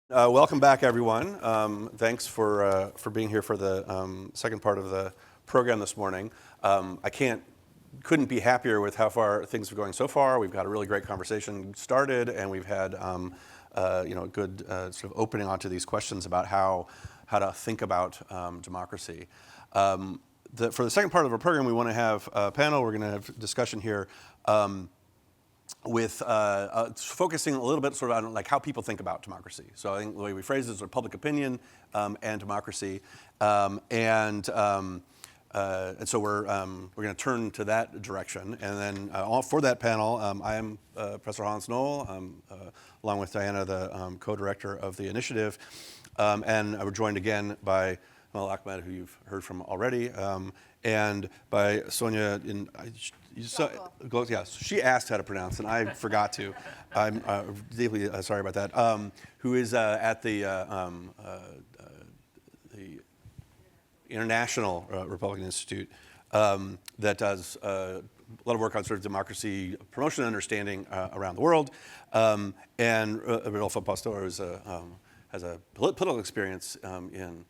Welcome back, everyone. Thanks for being here for the second part of the program this morning. Couldn't be happier with how far things are going so far. We've got a really great conversation started, and we've had good sort of opening onto these questions about how to think about democracy. For the second part of our program, we want to have a panel. We're going to have discussion here. With focusing a little bit sort of on like how people think about democracy. So I think the way we phrase it is sort of public opinion and democracy, and so we're going to turn to that direction. And then for that panel, I am Professor Hans Knoll, along with Diana, the co-director of the initiative, and we're joined again by Mal Ahmed, who you've heard from already, and by Sonia. She asked how to pronounce, and I forgot to. I'm deeply sorry about that. Who is at the International Republican Institute that does a lot of work on sort of democracy promotion and understanding around the world, and Rodolfo Pastor has a political experience in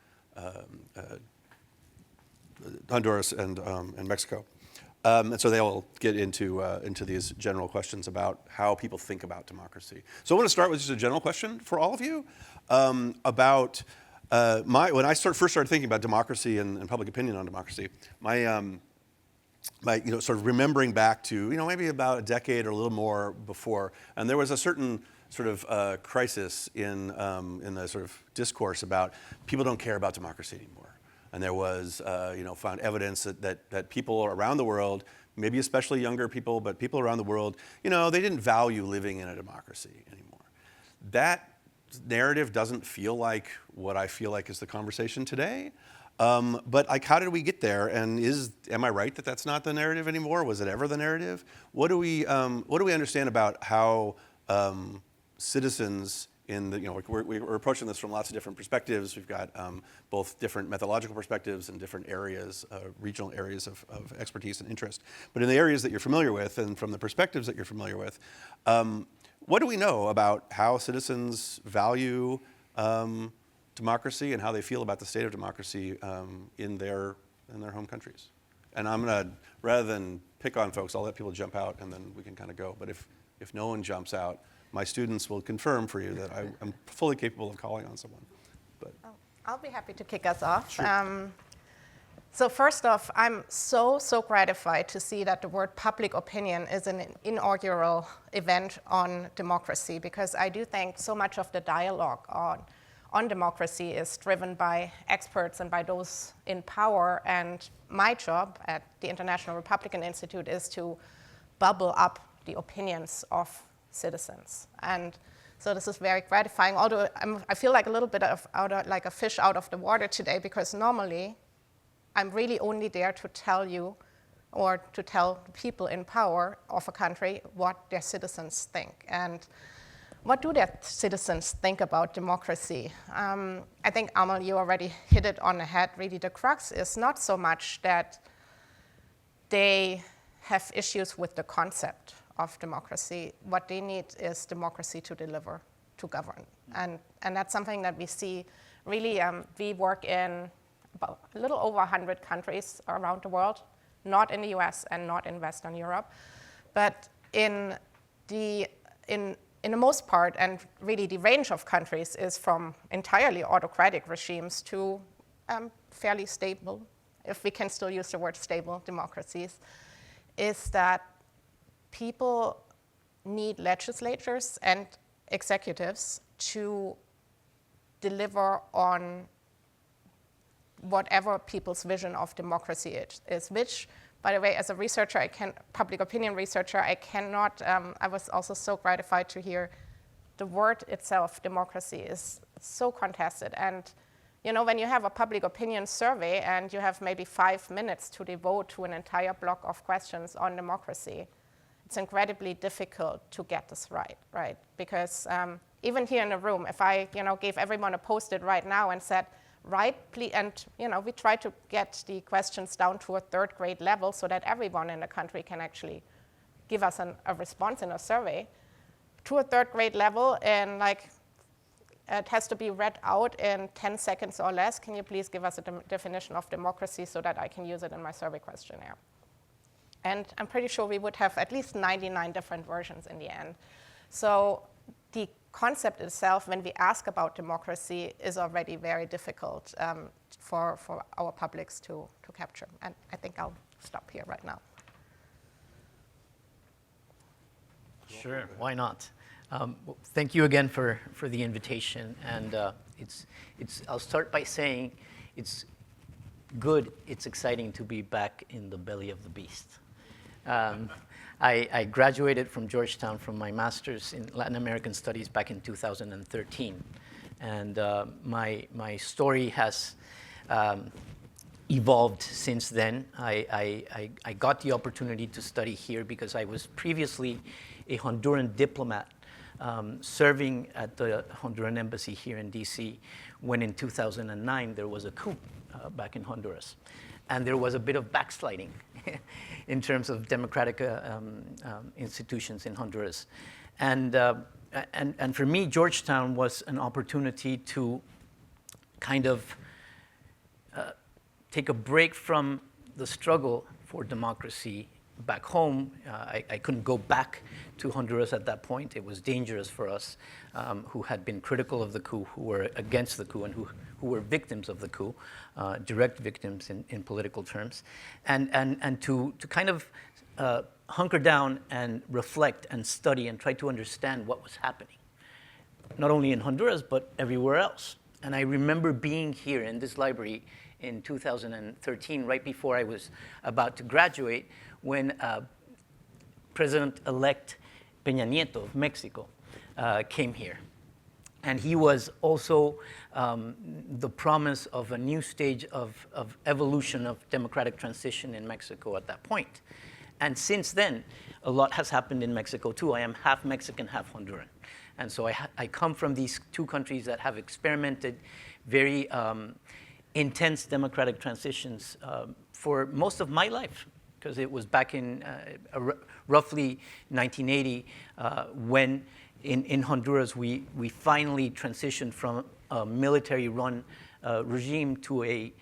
Honduras and Mexico. And so they will get into these general questions about how people think about democracy. So I want to start with just a general question for all of you about when I first started thinking about democracy and public opinion on democracy. My sort of remembering back to maybe about a decade or a little more before, and there was a certain sort of crisis in the sort of discourse about people don't care about democracy anymore. And there was, found evidence that people around the world, maybe especially younger people, but people around the world, they didn't value living in a democracy anymore. That narrative doesn't feel like what I feel like is the conversation today. But like, how did we get there? And am I right that that's not the narrative anymore? Was it ever the narrative? What do we understand about how citizens we're approaching this from lots of different perspectives. We've got both different methodological perspectives and different areas, regional areas of expertise and interest. But in the areas that you're familiar with and from the perspectives that you're familiar with, what do we know about how citizens value democracy and how they feel about the state of democracy in their home countries? And I'm going to, rather than pick on folks, I'll let people jump out and then we can kind of go. But if no one jumps out, my students will confirm for you that I'm fully capable of calling on someone. But I'll be happy to kick us off. Sure. So first off, I'm so gratified to see that the word public opinion is an inaugural event on democracy, because I do think so much of the dialogue on democracy is driven by experts and by those in power. And my job at the International Republican Institute is to bubble up the opinions of citizens. And so this is very gratifying, although I feel like a little bit like a fish out of the water today, because normally I'm really only there to tell you or to tell people in power of a country what their citizens think. And what do their citizens think about democracy? I think, Amal, you already hit it on the head. Really, the crux is not so much that they have issues with the concept of democracy. What they need is democracy to deliver, to govern. And that's something that we see really, we work in about a little over 100 countries around the world, not in the US and not in Western Europe. But in the most part, and really the range of countries is from entirely autocratic regimes to fairly stable, if we can still use the word stable, democracies, is that people need legislatures and executives to deliver on whatever people's vision of democracy is, which, by the way, as a researcher, public opinion researcher, I was also so gratified to hear the word itself, democracy, is so contested. And when you have a public opinion survey and you have maybe 5 minutes to devote to an entire block of questions on democracy, it's incredibly difficult to get this right? Because even here in the room, if I gave everyone a Post-it right now and said, please, and we try to get the questions down to a 3rd grade level so that everyone in the country can actually give us a response in a survey, to a 3rd grade level in like it has to be read out in 10 seconds or less. Can you please give us a definition of democracy so that I can use it in my survey questionnaire? And I'm pretty sure we would have at least 99 different versions in the end. So the concept itself, when we ask about democracy, is already very difficult for our publics to capture. And I think I'll stop here right now. Sure, why not? Well, thank you again for the invitation. And I'll start by saying it's exciting to be back in the belly of the beast. I graduated from Georgetown from my master's in Latin American Studies back in 2013. And my story has evolved since then. I got the opportunity to study here because I was previously a Honduran diplomat serving at the Honduran embassy here in DC when in 2009 there was a coup back in Honduras. And there was a bit of backsliding in terms of democratic institutions in Honduras. And for me, Georgetown was an opportunity to kind of take a break from the struggle for democracy back home. I couldn't go back to Honduras at that point. It was dangerous for us who had been critical of the coup, who were against the coup, and who were victims of the coup, direct victims in political terms, and to kind of hunker down and reflect and study and try to understand what was happening, not only in Honduras, but everywhere else. And I remember being here in this library in 2013, right before I was about to graduate, when President-elect Peña Nieto of Mexico came here. And he was also the promise of a new stage of evolution of democratic transition in Mexico at that point. And since then, a lot has happened in Mexico too. I am half Mexican, half Honduran. And so I come from these two countries that have experimented very intense democratic transitions for most of my life, because it was back in roughly 1980 when in Honduras we finally transitioned from a military-run regime to a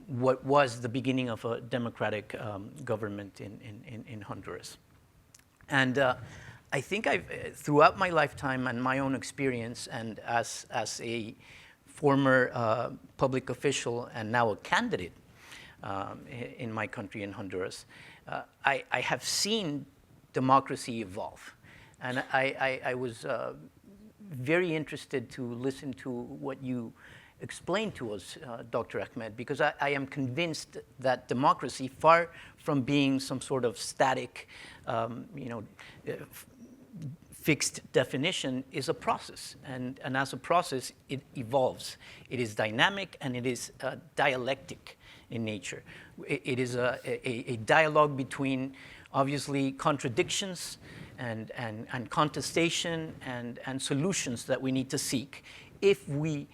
what was the beginning of a democratic government in Honduras. And I think throughout my lifetime and my own experience, and as a former public official and now a candidate in my country, in Honduras, I have seen democracy evolve. And I was very interested to listen to what you explained to us, Dr. Ahmed, because I am convinced that democracy, far from being some sort of static, fixed definition, is a process. And as a process, it evolves. It is dynamic and it is dialectic in nature. It is a dialogue between, obviously, contradictions and contestation and solutions that we need to seek if we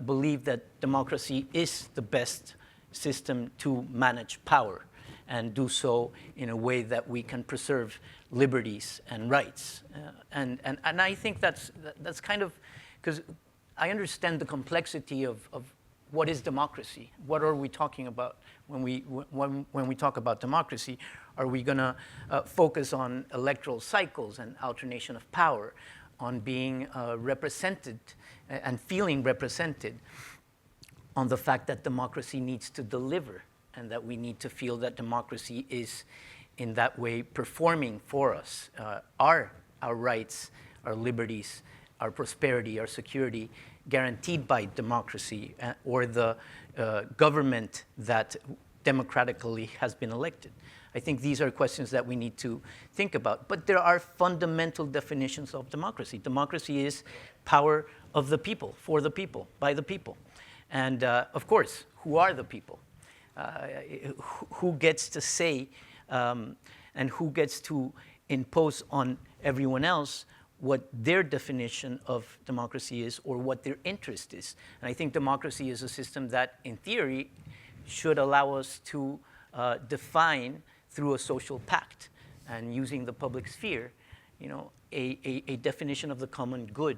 believe that democracy is the best system to manage power and do so in a way that we can preserve liberties and rights. And I think that's kind of, because I understand the complexity of what is democracy. What are we talking about when we talk about democracy? Are we going to focus on electoral cycles and alternation of power, on being represented and feeling represented, on the fact that democracy needs to deliver and that we need to feel that democracy is in that way performing for us our rights, our liberties, our prosperity, our security, guaranteed by democracy or the government that democratically has been elected. I think these are questions that we need to think about. But there are fundamental definitions of democracy. Democracy is power of the people, for the people, by the people. And of course, who are the people? Who gets to say and who gets to impose on everyone else what their definition of democracy is or what their interest is. And I think democracy is a system that, in theory, should allow us to define through a social pact and using the public sphere, a definition of the common good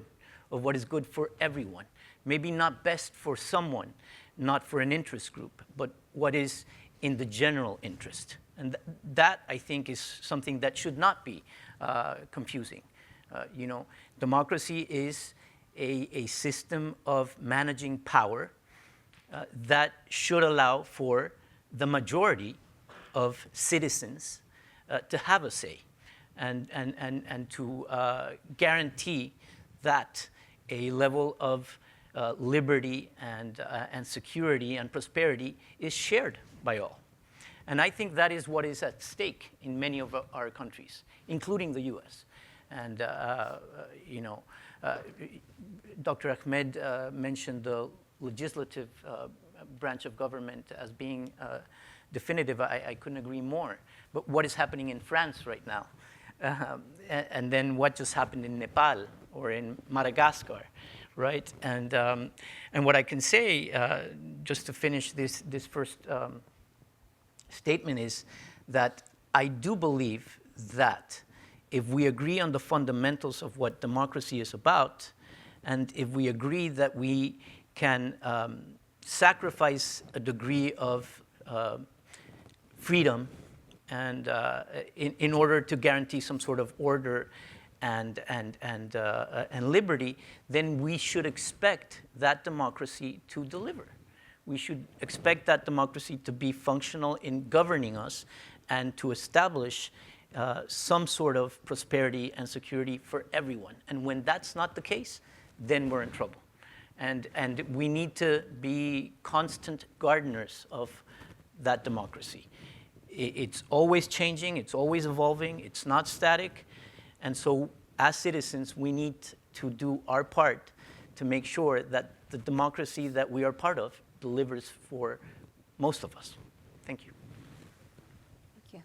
of what is good for everyone. Maybe not best for someone, not for an interest group, but what is in the general interest. And that, I think, is something that should not be confusing. Democracy is a system of managing power that should allow for the majority of citizens to have a say and to guarantee that a level of liberty and security and prosperity is shared by all. And I think that is what is at stake in many of our countries, including the US. And, Dr. Ahmed mentioned the legislative branch of government as being definitive. I couldn't agree more. But what is happening in France right now? And then what just happened in Nepal or in Madagascar, right? And what I can say, just to finish this first statement, is that I do believe that if we agree on the fundamentals of what democracy is about, and if we agree that we can sacrifice a degree of freedom and in order to guarantee some sort of order and liberty, then we should expect that democracy to deliver. We should expect that democracy to be functional in governing us and to establish some sort of prosperity and security for everyone. And when that's not the case, then we're in trouble. And we need to be constant gardeners of that democracy. It's always changing, it's always evolving, it's not static. And so as citizens, we need to do our part to make sure that the democracy that we are part of delivers for most of us. Thank you. Thank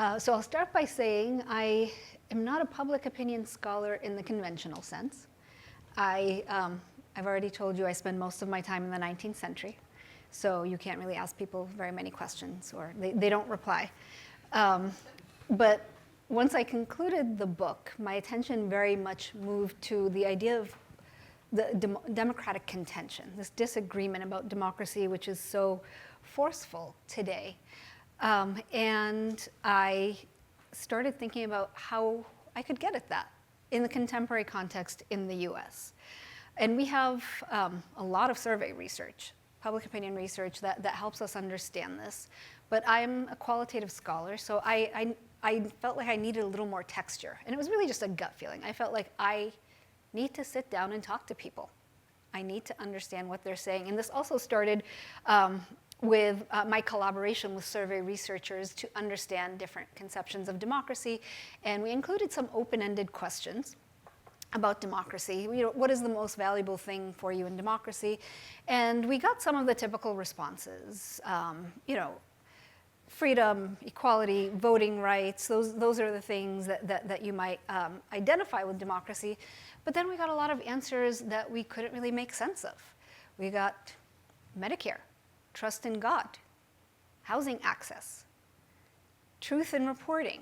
you. So I'll start by saying I am not a public opinion scholar in the conventional sense. I've already told you I spend most of my time in the 19th century, so you can't really ask people very many questions, or they don't reply. But once I concluded the book, my attention very much moved to the idea of the democratic contention, this disagreement about democracy, which is so forceful today. And I started thinking about how I could get at that in the contemporary context in the US. And we have a lot of survey research, public opinion research that helps us understand this. But I'm a qualitative scholar, so I felt like I needed a little more texture. And it was really just a gut feeling. I felt like I need to sit down and talk to people. I need to understand what they're saying. And this also started with my collaboration with survey researchers to understand different conceptions of democracy. And we included some open-ended questions about democracy. What is the most valuable thing for you in democracy? And we got some of the typical responses. Freedom, equality, voting rights, those are the things that you might identify with democracy. But then we got a lot of answers that we couldn't really make sense of. We got Medicare, trust in God, housing access, truth in reporting,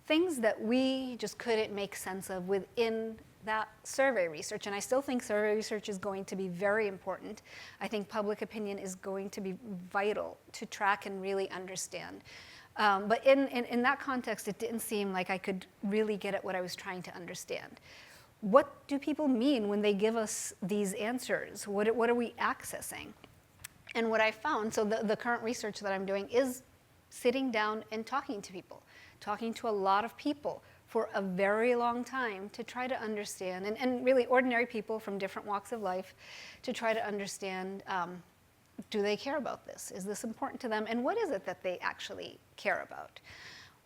things that we just couldn't make sense of within that survey research. And I still think survey research is going to be very important. I think public opinion is going to be vital to track and really understand. But in that context, it didn't seem like I could really get at what I was trying to understand. What do people mean when they give us these answers? What are we accessing? And what I found, so the current research that I'm doing is sitting down and talking to people, talking to a lot of people for a very long time to try to understand, and really ordinary people from different walks of life, to try to understand, do they care about this? Is this important to them? And what is it that they actually care about?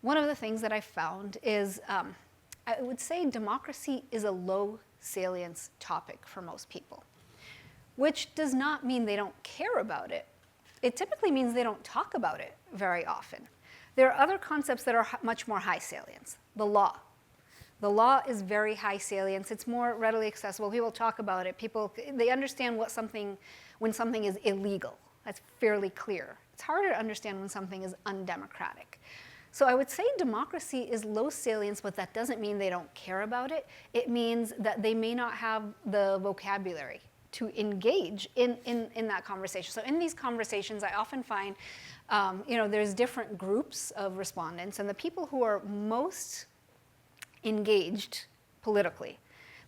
One of the things that I found is, I would say democracy is a low salience topic for most people, which does not mean they don't care about it. It typically means they don't talk about it very often. There are other concepts that are much more high salience. The law. The law is very high salience. It's more readily accessible. People talk about it. They understand when something is illegal. That's fairly clear. It's harder to understand when something is undemocratic. So I would say democracy is low salience, but that doesn't mean they don't care about it. It means that they may not have the vocabulary to engage in that conversation. So in these conversations, I often find, there's different groups of respondents, and the people who are most engaged politically,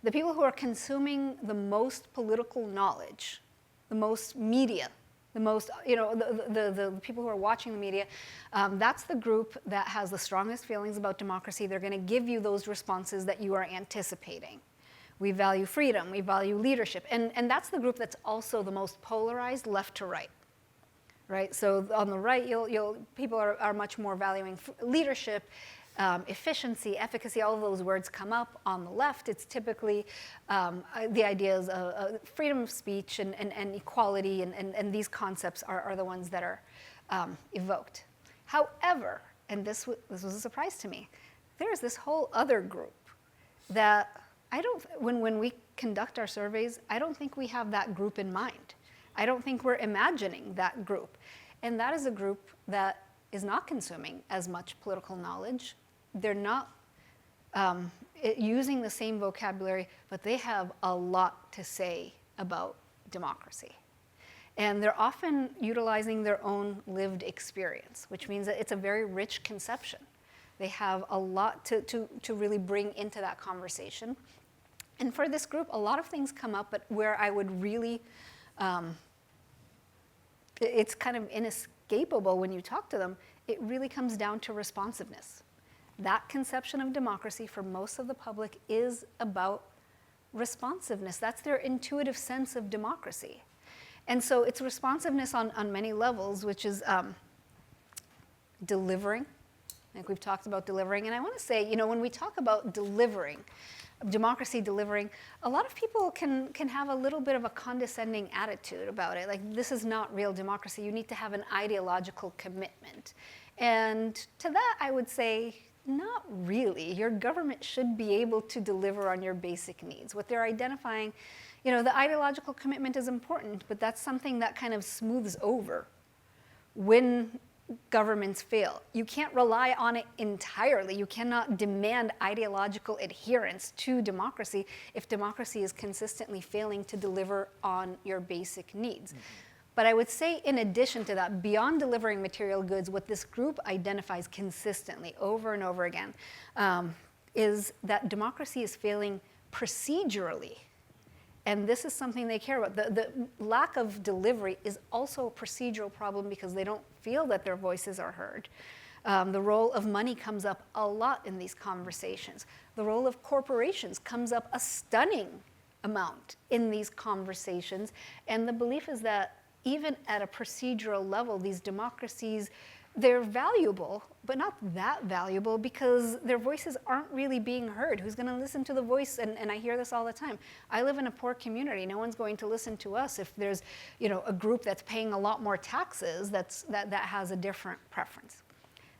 the people who are consuming the most political knowledge, the most media, the most, the people who are watching the media, that's the group that has the strongest feelings about democracy. They're going to give you those responses that you are anticipating. We value freedom, we value leadership, and that's the group that's also the most polarized left to right. Right? So on the right, people are much more valuing leadership, efficiency, efficacy, all of those words come up. On the left, it's typically the ideas of freedom of speech and equality, and these concepts are the ones that are evoked. However, and this was a surprise to me, there's this whole other group that when we conduct our surveys, I don't think we have that group in mind. I don't think we're imagining that group. And that is a group that is not consuming as much political knowledge. They're not using the same vocabulary, but they have a lot to say about democracy. And they're often utilizing their own lived experience, which means that it's a very rich conception. They have a lot to really bring into that conversation. And for this group, a lot of things come up, but where I would really, it's kind of inescapable when you talk to them, it really comes down to responsiveness. That conception of democracy for most of the public is about responsiveness. That's their intuitive sense of democracy. And so it's responsiveness on many levels, which is delivering. I think we've talked about delivering. And I want to say, when we talk about delivering, democracy delivering, a lot of people can have a little bit of a condescending attitude about it. Like, this is not real democracy. You need to have an ideological commitment. And to that, I would say, not really. Your government should be able to deliver on your basic needs. What they're identifying, the ideological commitment is important, but that's something that kind of smooths over when governments fail. You can't rely on it entirely. You cannot demand ideological adherence to democracy if democracy is consistently failing to deliver on your basic needs. Mm-hmm. But I would say, in addition to that, beyond delivering material goods, what this group identifies consistently over and over again is that democracy is failing procedurally. And this is something they care about. The lack of delivery is also a procedural problem because they don't feel that their voices are heard. The role of money comes up a lot in these conversations. The role of corporations comes up a stunning amount in these conversations. And the belief is that even at a procedural level, these democracies, they're valuable, but not that valuable because their voices aren't really being heard. Who's going to listen to the voice? And I hear this all the time. I live in a poor community. No one's going to listen to us if there's, a group that's paying a lot more taxes that has a different preference.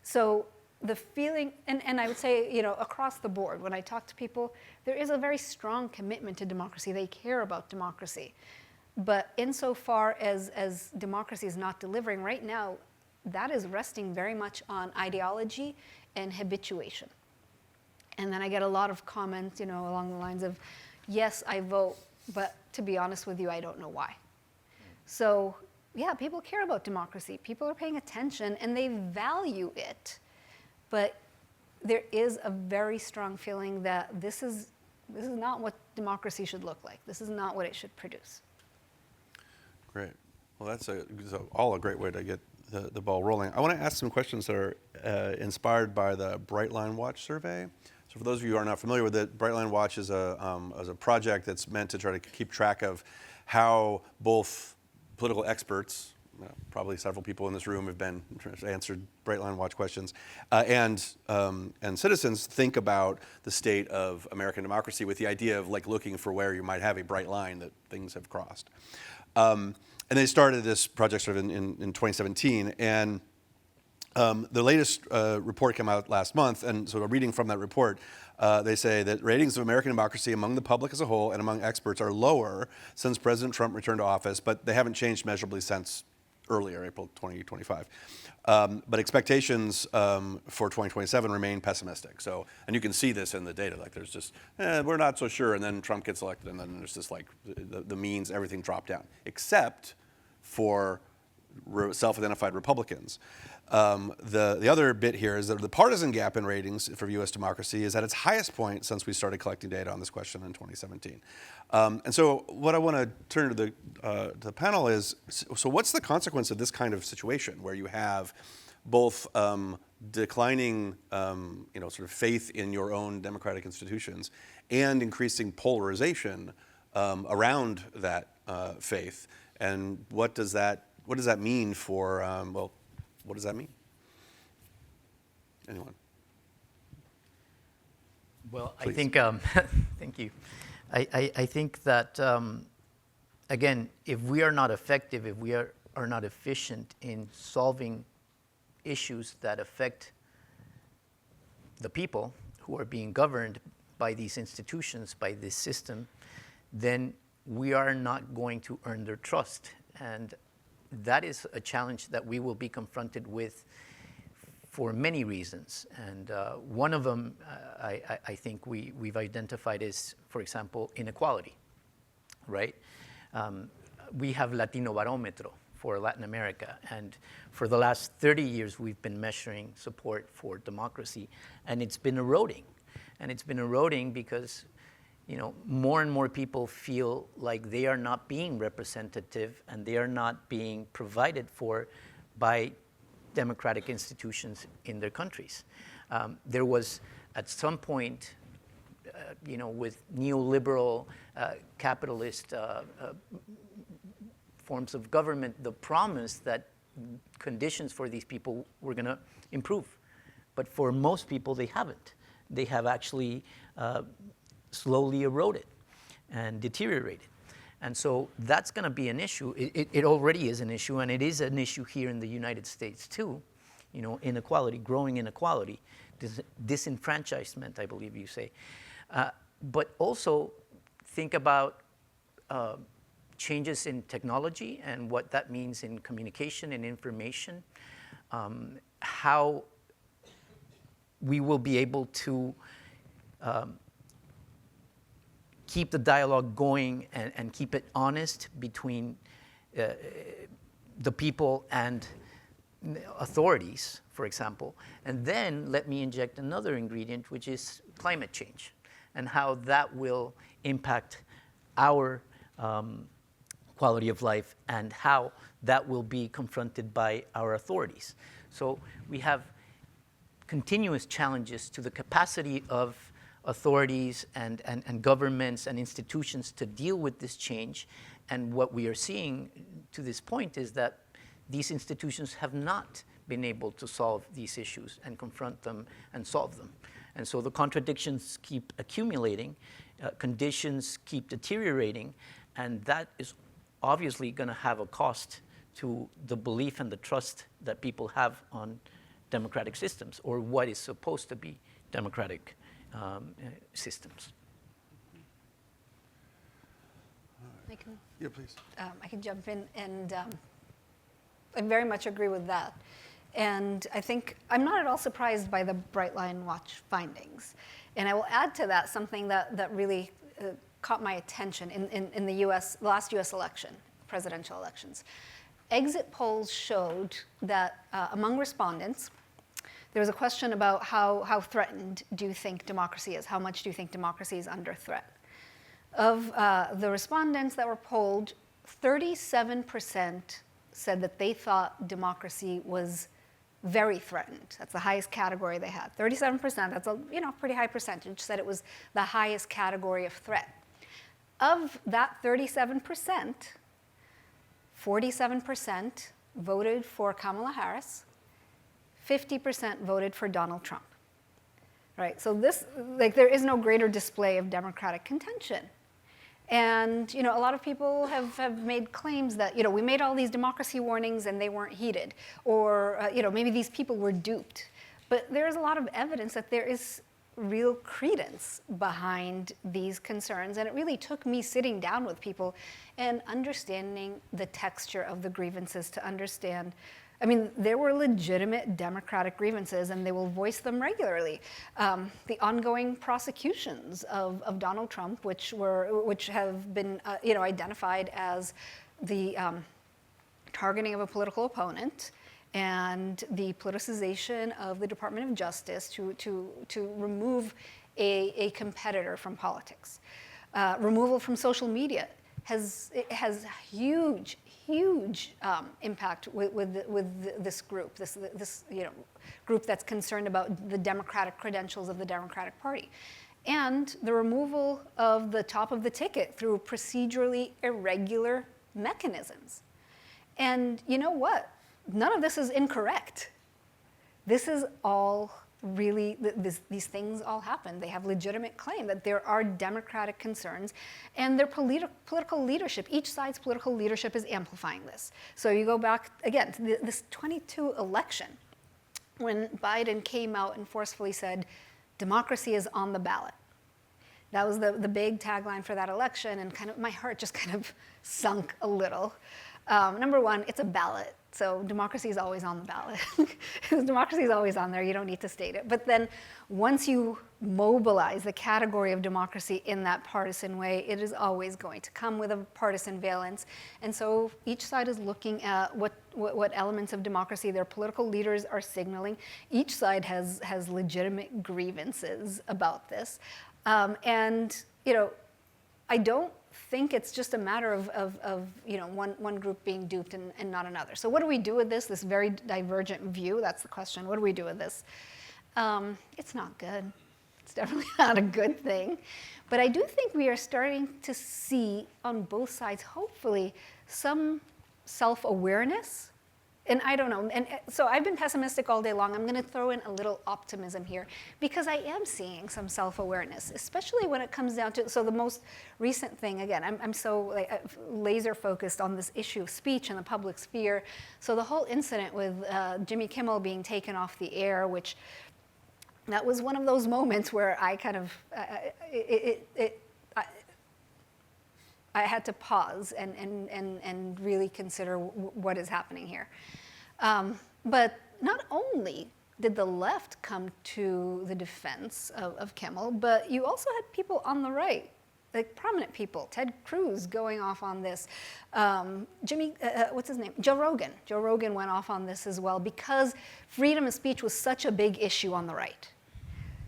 So the feeling, and I would say, across the board, when I talk to people, there is a very strong commitment to democracy. They care about democracy. But insofar as democracy is not delivering right now, that is resting very much on ideology and habituation. And then I get a lot of comments, along the lines of, yes, I vote, but to be honest with you, I don't know why. So, yeah, people care about democracy. People are paying attention, and they value it. But there is a very strong feeling that this is not what democracy should look like. This is not what it should produce. Great. Well, that's all a great way to get the ball rolling. I want to ask some questions that are inspired by the Brightline Watch survey. So for those of you who are not familiar with it, Brightline Watch is a project that's meant to try to keep track of how both political experts, probably several people in this room have answered Brightline Watch questions, and citizens think about the state of American democracy with the idea of looking for where you might have a bright line that things have crossed. And they started this project sort of in 2017, and the latest report came out last month, and sort of reading from that report, they say that ratings of American democracy among the public as a whole and among experts are lower since President Trump returned to office, but they haven't changed measurably since earlier, April 2025. But expectations for 2027 remain pessimistic. So, and you can see this in the data. Like, there's just, we're not so sure, and then Trump gets elected, and then there's this like the means everything dropped down, except for self-identified Republicans. The other bit here is that the partisan gap in ratings for U.S. democracy is at its highest point since we started collecting data on this question in 2017. And so what I want to turn to the panel is, so what's the consequence of this kind of situation where you have both declining sort of faith in your own democratic institutions and increasing polarization around that faith? And what does that mean for, what does that mean? Anyone? Well, Please. I think, thank you. I think that, again, if we are not effective, if we are not efficient in solving issues that affect the people who are being governed by these institutions, by this system, then we are not going to earn their trust. And that is a challenge that we will be confronted with for many reasons. And one of them, I think we've identified is, for example, inequality, right? We have Latino Barometro for Latin America. And for the last 30 years, we've been measuring support for democracy. And it's been eroding. And it's been eroding because more and more people feel like they are not being representative and they are not being provided for by democratic institutions in their countries. There was, at some point, with neoliberal, capitalist forms of government, the promise that conditions for these people were going to improve. But for most people, they haven't. They have actually slowly eroded and deteriorated. And so that's going to be an issue. It already is an issue, and it is an issue here in the United States too. Inequality, growing inequality, disenfranchisement, I believe you say. But also think about changes in technology and what that means in communication and information, how we will be able to keep the dialogue going and keep it honest between the people and authorities, for example. And then let me inject another ingredient, which is climate change, and how that will impact our quality of life and how that will be confronted by our authorities. So we have continuous challenges to the capacity of authorities and governments and institutions to deal with this change. And what we are seeing to this point is that these institutions have not been able to solve these issues and confront them and solve them. And so the contradictions keep accumulating, conditions keep deteriorating, and that is obviously going to have a cost to the belief and the trust that people have on democratic systems, or what is supposed to be democratic systems. Yeah, please. I can jump in, and I very much agree with that. And I think I'm not at all surprised by the Bright Line Watch findings. And I will add to that something that really caught my attention in the last US election, presidential elections. Exit polls showed that among respondents, there was a question about how threatened do you think democracy is? How much do you think democracy is under threat? Of the respondents that were polled, 37% said that they thought democracy was very threatened. That's the highest category they had. 37%, that's a pretty high percentage, said it was the highest category of threat. Of that 37%, 47% voted for Kamala Harris, 50% voted for Donald Trump. Right? So there is no greater display of democratic contention. And a lot of people have made claims that we made all these democracy warnings and they weren't heeded, or maybe these people were duped. But there is a lot of evidence that there is real credence behind these concerns. And it really took me sitting down with people and understanding the texture of the grievances to understand. I mean, there were legitimate democratic grievances, and they will voice them regularly. The ongoing prosecutions of Donald Trump, which have been identified as the targeting of a political opponent, and the politicization of the Department of Justice to remove a competitor from politics. Removal from social media has huge impact with this group, this group that's concerned about the democratic credentials of the Democratic Party. And the removal of the top of the ticket through procedurally irregular mechanisms. And you know what? None of this is incorrect. This is all really, these things all happen. They have legitimate claim that there are democratic concerns, and their political leadership, each side's political leadership is amplifying this. So you go back, again, to this 22 election, when Biden came out and forcefully said, democracy is on the ballot. That was the big tagline for that election, and kind of my heart just kind of sunk a little. Number one, it's a ballot. So democracy is always on the ballot. Democracy is always on there. You don't need to state it. But then once you mobilize the category of democracy in that partisan way, it is always going to come with a partisan valence. And so each side is looking at what elements of democracy their political leaders are signaling. Each side has legitimate grievances about this. And I don't think it's just a matter of one group being duped and not another. So what do we do with this very divergent view? That's the question. What do we do with this? It's not good. It's definitely not a good thing. But I do think we are starting to see on both sides, hopefully, some self-awareness. And I don't know, and so I've been pessimistic all day long. I'm going to throw in a little optimism here, because I am seeing some self-awareness, especially when it comes down to, so the most recent thing, again, I'm so laser focused on this issue of speech in the public sphere. So the whole incident with Jimmy Kimmel being taken off the air, which that was one of those moments where I kind of, I had to pause and really consider what is happening here. But not only did the left come to the defense of Kimmel, but you also had people on the right, like prominent people, Ted Cruz going off on this. What's his name? Joe Rogan. Joe Rogan went off on this as well, because freedom of speech was such a big issue on the right.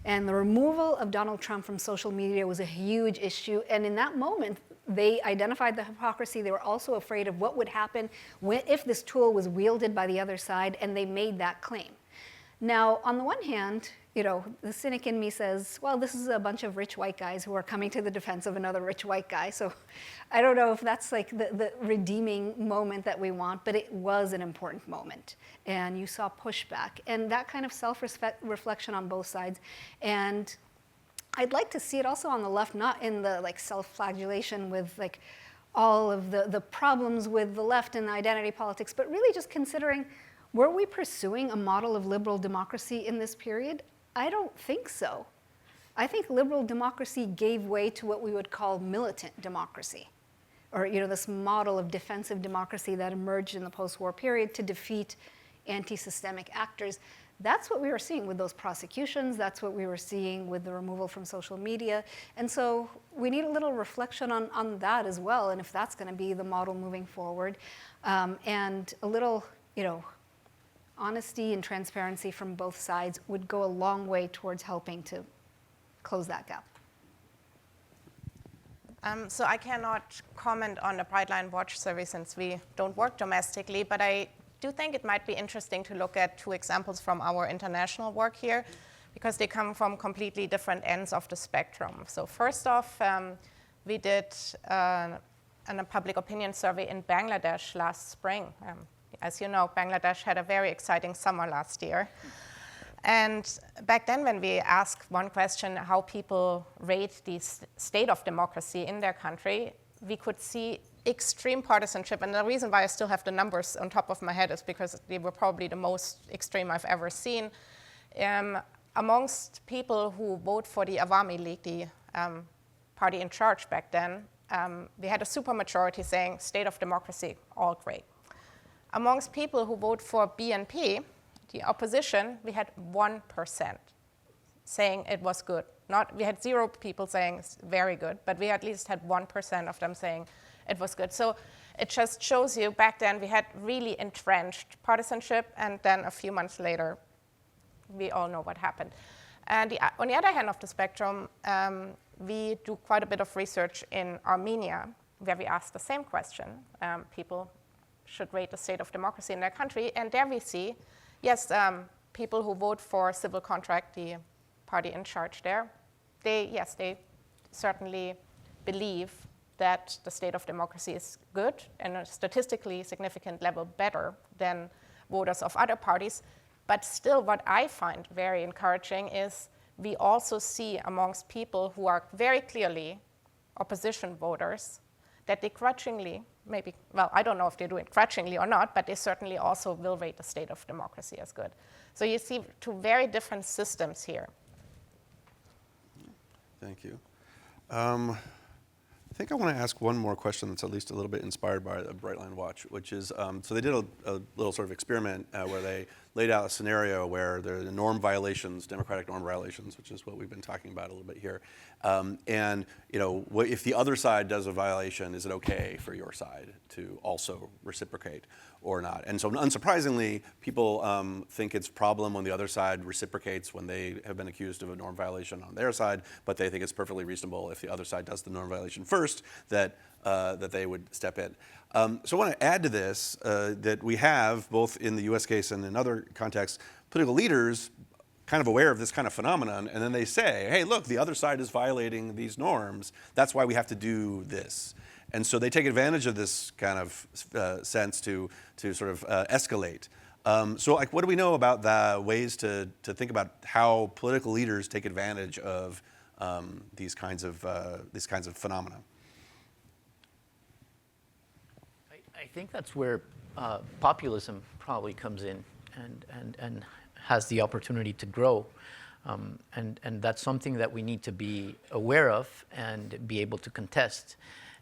And the removal of Donald Trump from social media was a huge issue. And in that moment, they identified the hypocrisy. They were also afraid of what would happen if this tool was wielded by the other side, and they made that claim. Now, on the one hand, the cynic in me says, well, this is a bunch of rich white guys who are coming to the defense of another rich white guy. So I don't know if that's like the redeeming moment that we want, but it was an important moment. And you saw pushback, and that kind of self-reflection on both sides. And I'd like to see it also on the left, not in the self-flagellation with all of the problems with the left and identity politics, but really just considering, were we pursuing a model of liberal democracy in this period? I don't think so. I think liberal democracy gave way to what we would call militant democracy, or this model of defensive democracy that emerged in the post-war period to defeat anti-systemic actors. That's what we were seeing with those prosecutions. That's what we were seeing with the removal from social media. And so we need a little reflection on that as well, and if that's going to be the model moving forward. And a little, honesty and transparency from both sides would go a long way towards helping to close that gap. So I cannot comment on the Brightline Watch survey since we don't work domestically, but I do think it might be interesting to look at two examples from our international work here, because they come from completely different ends of the spectrum. So first off, we did a public opinion survey in Bangladesh last spring. As you know, Bangladesh had a very exciting summer last year. And back then, when we asked one question, how people rate the state of democracy in their country, we could see extreme partisanship. And the reason why I still have the numbers on top of my head is because they were probably the most extreme I've ever seen. amongst people who vote for the Awami League, the party in charge back then, we had a supermajority saying state of democracy, all great. Amongst people who vote for BNP, the opposition, we had 1% saying it was good. We had 0 people saying it's very good, but we at least had 1% of them saying it was good. So it just shows you back then we had really entrenched partisanship, and then a few months later, we all know what happened. And on the other hand of the spectrum, we do quite a bit of research in Armenia, where we ask the same question. People should rate the state of democracy in their country, and there we see, yes, people who vote for civil contract, the party in charge there, they certainly believe that the state of democracy is good and a statistically significant level better than voters of other parties. But still, what I find very encouraging is we also see amongst people who are very clearly opposition voters that they grudgingly, maybe, well, I don't know if they do it grudgingly or not, but they certainly also will rate the state of democracy as good. So you see 2 very different systems here. Thank you. I think I want to ask one more question that's at least a little bit inspired by the Brightline Watch, which is, so they did a little sort of experiment where they laid out a scenario where there are norm violations, democratic norm violations, which is what we've been talking about a little bit here. And if the other side does a violation, is it okay for your side to also reciprocate or not? And so unsurprisingly, people think it's a problem when the other side reciprocates when they have been accused of a norm violation on their side, but they think it's perfectly reasonable if the other side does the norm violation first, that they would step in. So I want to add to this that we have, both in the US case and in other contexts, political leaders kind of aware of this kind of phenomenon, and then they say, hey, look, the other side is violating these norms, that's why we have to do this. And so they take advantage of this kind of sense to sort of escalate. So like, what do we know about the ways to think about how political leaders take advantage of these kinds of phenomena? I think that's where populism probably comes in and has the opportunity to grow. And that's something that we need to be aware of and be able to contest.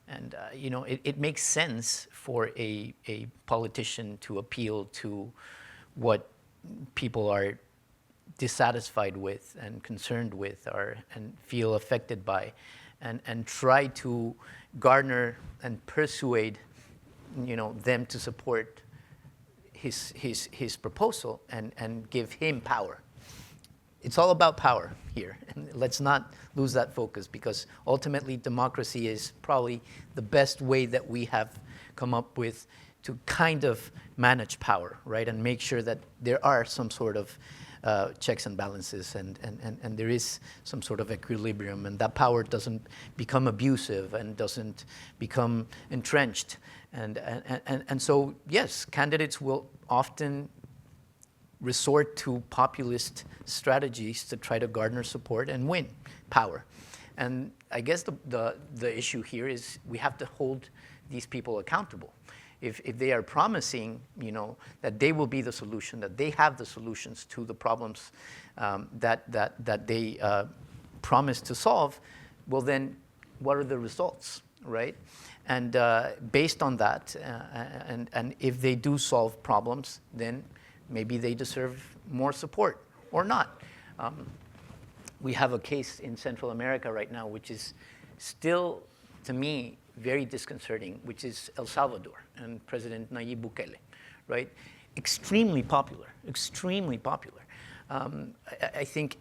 And it makes sense for a politician to appeal to what people are dissatisfied with and concerned with and feel affected by, and try to garner and persuade them to support his proposal and give him power. It's all about power here, and let's not lose that focus, because ultimately democracy is probably the best way that we have come up with to kind of manage power, right, and make sure that there are some sort of checks and balances, and there is some sort of equilibrium, and that power doesn't become abusive and doesn't become entrenched. And so, yes, candidates will often resort to populist strategies to try to garner support and win power. And I guess the issue here is we have to hold these people accountable. If they are promising, that they will be the solution, that they have the solutions to the problems that they promise to solve, well then, what are the results, right? And based on that, and if they do solve problems, then maybe they deserve more support or not. We have a case in Central America right now, which is still, to me, very disconcerting, which is El Salvador and President Nayib Bukele, right? Extremely popular, extremely popular. I think,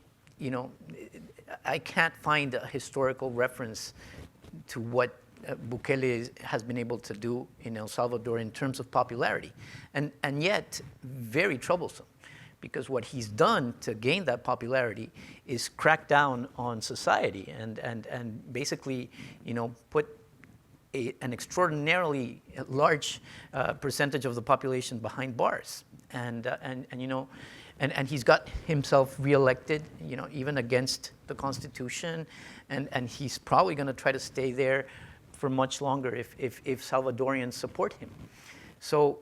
I can't find a historical reference to what Bukele has been able to do in El Salvador in terms of popularity, and yet very troublesome, because what he's done to gain that popularity is crack down on society and basically, put an extraordinarily large percentage of the population behind bars, and he's got himself reelected, even against the Constitution, and he's probably going to try to stay there for much longer if Salvadorians support him. So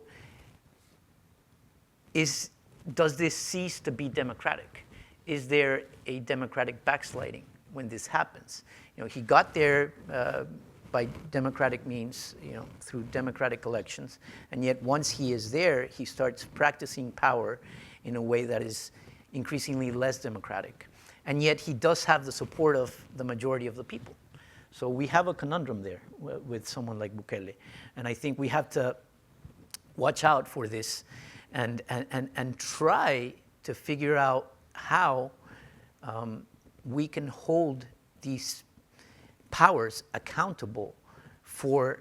does this cease to be democratic? is there a democratic backsliding when this happens? He got there by democratic means, through democratic elections, and yet once he is there, he starts practicing power in a way that is increasingly less democratic. And yet he does have the support of the majority of the people. So we have a conundrum there with someone like Bukele. And I think we have to watch out for this and try to figure out how we can hold these powers accountable for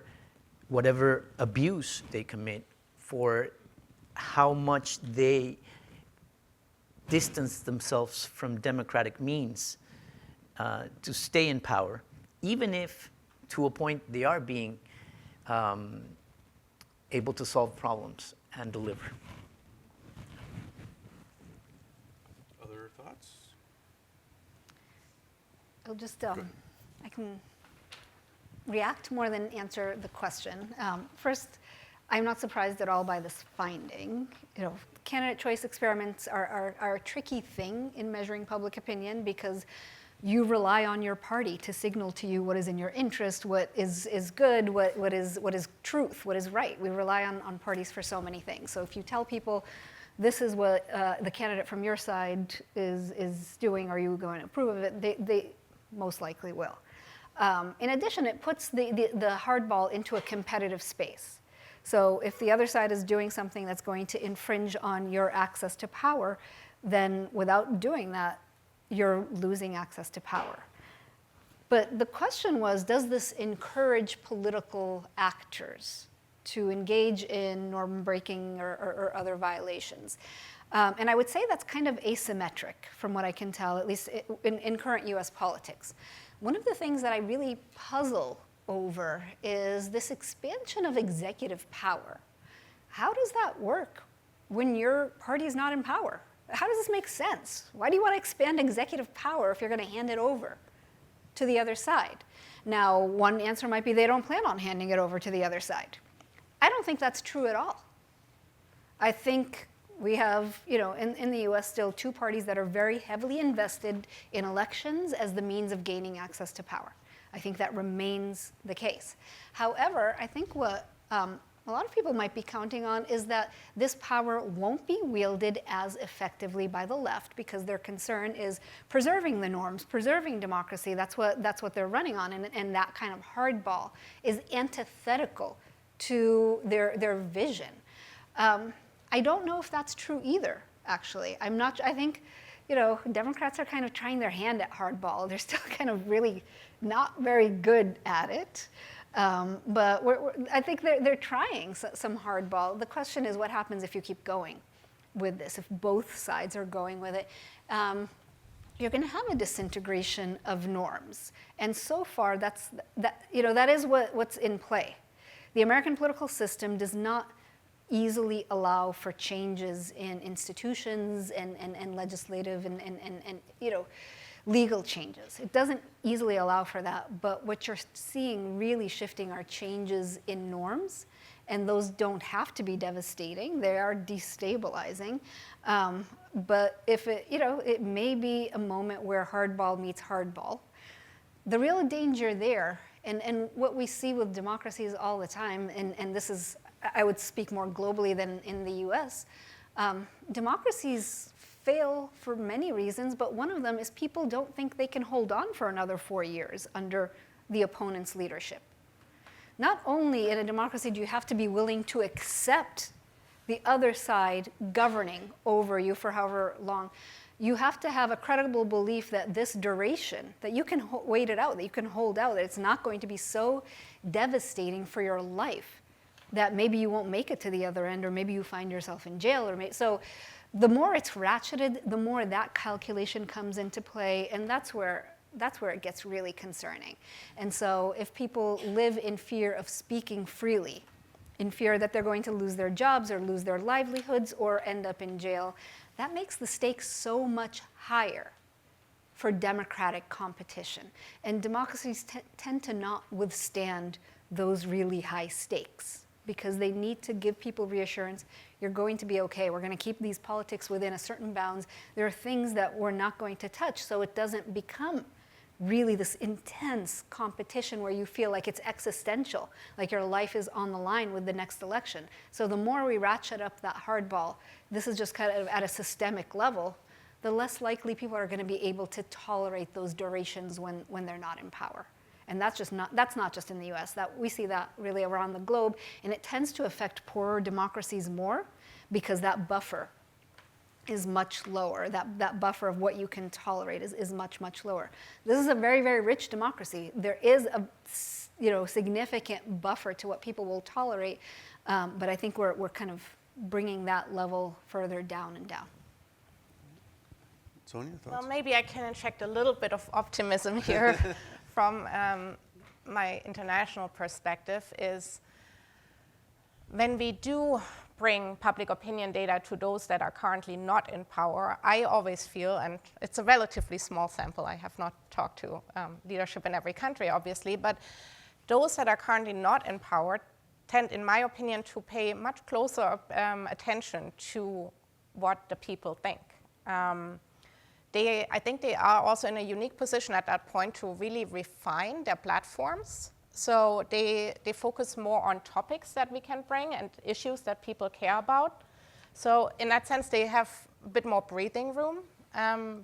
whatever abuse they commit, for how much they distance themselves from democratic means to stay in power, even if to a point they are being able to solve problems and deliver. Other thoughts? I'll just, I can react more than answer the question. First, I'm not surprised at all by this finding. Candidate choice experiments are a tricky thing in measuring public opinion because you rely on your party to signal to you what is in your interest, what is good, what is truth, what is right. We rely on parties for so many things. So if you tell people, this is what the candidate from your side is doing, are you going to approve of it? They most likely will. In addition, it puts the hardball into a competitive space. So if the other side is doing something that's going to infringe on your access to power, then without doing that, you're losing access to power. But the question was, does this encourage political actors to engage in norm breaking or other violations? And I would say that's kind of asymmetric from what I can tell, at least in current US politics. One of the things that I really puzzle over is this expansion of executive power. How does that work when your party is not in power? How does this make sense? Why do you want to expand executive power if you're going to hand it over to the other side? Now, one answer might be they don't plan on handing it over to the other side. I don't think that's true at all. I think we have, in the US still two parties that are very heavily invested in elections as the means of gaining access to power. I think that remains the case. However, I think what a lot of people might be counting on is that this power won't be wielded as effectively by the left because their concern is preserving the norms, preserving democracy. That's what they're running on, and that kind of hardball is antithetical to their vision. I don't know if that's true either, actually. I think, Democrats are kind of trying their hand at hardball. They're still kind of really not very good at it. But I think they're trying some hardball. The question is what happens if you keep going with this, if both sides are going with it. You're going to have a disintegration of norms. And so far, that is what's in play. The American political system does not easily allow for changes in institutions and legislative and legal changes. It doesn't easily allow for that, but what you're seeing really shifting are changes in norms, and those don't have to be devastating. They are destabilizing. But if it may be a moment where hardball meets hardball. The real danger there, and what we see with democracies all the time, and this is, I would speak more globally than in the US, democracies fail for many reasons, but one of them is people don't think they can hold on for another 4 years under the opponent's leadership. Not only in a democracy do you have to be willing to accept the other side governing over you for however long, you have to have a credible belief that this duration, that you can wait it out, that you can hold out, that it's not going to be so devastating for your life that maybe you won't make it to the other end, or maybe you find yourself in jail. So the more it's ratcheted, the more that calculation comes into play, and that's where it gets really concerning. And so if people live in fear of speaking freely, in fear that they're going to lose their jobs or lose their livelihoods or end up in jail, that makes the stakes so much higher for democratic competition. And democracies tend to not withstand those really high stakes. because they need to give people reassurance. You're going to be okay. We're going to keep these politics within a certain bounds. There are things that we're not going to touch, so it doesn't become really this intense competition where you feel like it's existential, like your life is on the line with the next election. So the more we ratchet up that hardball, this is just kind of at a systemic level, the less likely people are going to be able to tolerate those durations when they're not in power. And that's not just in the US. That we see that really around the globe, and it tends to affect poorer democracies more because that buffer is much lower. That buffer of what you can tolerate is much, much lower. This is a very, very rich democracy. There is a significant buffer to what people will tolerate, but I think we're kind of bringing that level further down and down. Sonia, thoughts? Well, maybe I can inject a little bit of optimism here from my international perspective is when we do bring public opinion data to those that are currently not in power, I always feel, and it's a relatively small sample, I have not talked to leadership in every country, obviously, but those that are currently not in power tend, in my opinion, to pay much closer attention to what the people think. I think they are also in a unique position at that point to really refine their platforms. So they focus more on topics that we can bring and issues that people care about. So in that sense, they have a bit more breathing room,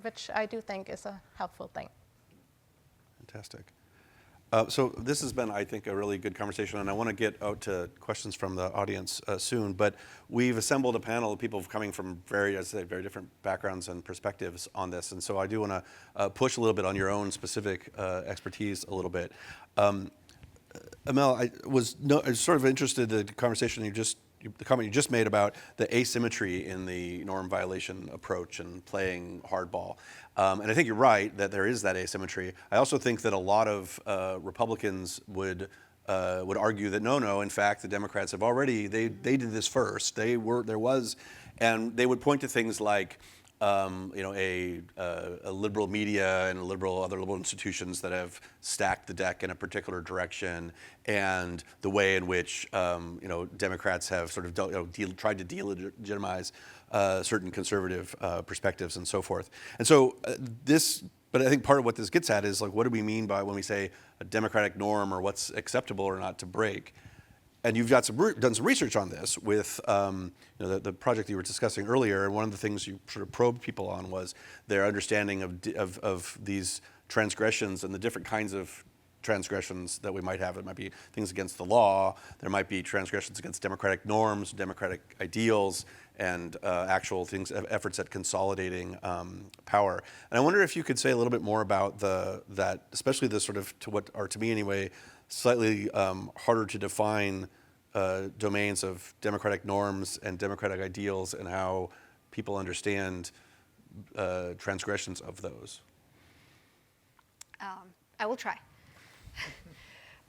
which I do think is a helpful thing. Fantastic. So this has been, I think, a really good conversation, and I want to get out to questions from the audience soon. But we've assembled a panel of people coming from very different backgrounds and perspectives on this, and so I do want to push a little bit on your own specific expertise a little bit. Amel, I was sort of interested in the conversation the comment you just made about the asymmetry in the norm violation approach and playing hardball. And I think you're right that there is that asymmetry. I also think that a lot of Republicans would argue that no, in fact, the Democrats have already, they did this first. And they would point to things like a liberal media and other liberal institutions that have stacked the deck in a particular direction, and the way in which Democrats have sort of tried to delegitimize certain conservative perspectives and so forth. And so but I think part of what this gets at is like, what do we mean by when we say a democratic norm or what's acceptable or not to break? And you've done some research on this with the project you were discussing earlier, and one of the things you sort of probed people on was their understanding of these transgressions and the different kinds of transgressions that we might have. It might be things against the law, there might be transgressions against democratic norms, democratic ideals, and actual efforts at consolidating power. And I wonder if you could say a little bit more about that, especially the sort of, to what are, to me anyway, slightly harder to define domains of democratic norms and democratic ideals, and how people understand transgressions of those. I will try.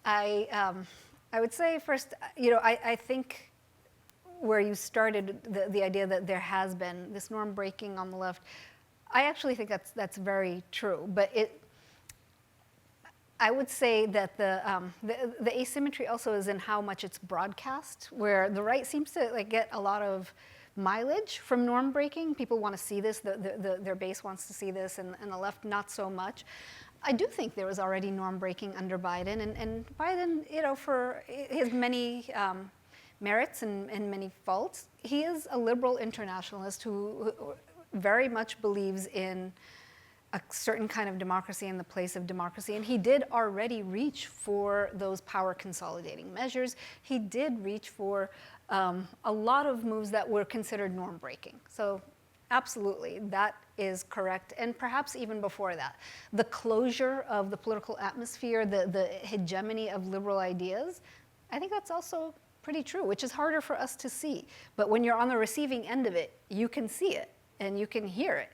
I would say first, I think where you started, the idea that there has been this norm breaking on the left, I actually think that's very true. But I would say that the asymmetry also is in how much it's broadcast, where the right seems to get a lot of mileage from norm breaking. People want to see this, their base wants to see this, and the left not so much. I do think there was already norm breaking under Biden, and Biden, for his many merits and many faults, he is a liberal internationalist who very much believes in a certain kind of democracy in the place of democracy, and he did already reach for those power consolidating measures. He did reach for a lot of moves that were considered norm breaking. So absolutely, that is correct, and perhaps even before that. The closure of the political atmosphere, the hegemony of liberal ideas, I think that's also pretty true, which is harder for us to see. But when you're on the receiving end of it, you can see it, and you can hear it.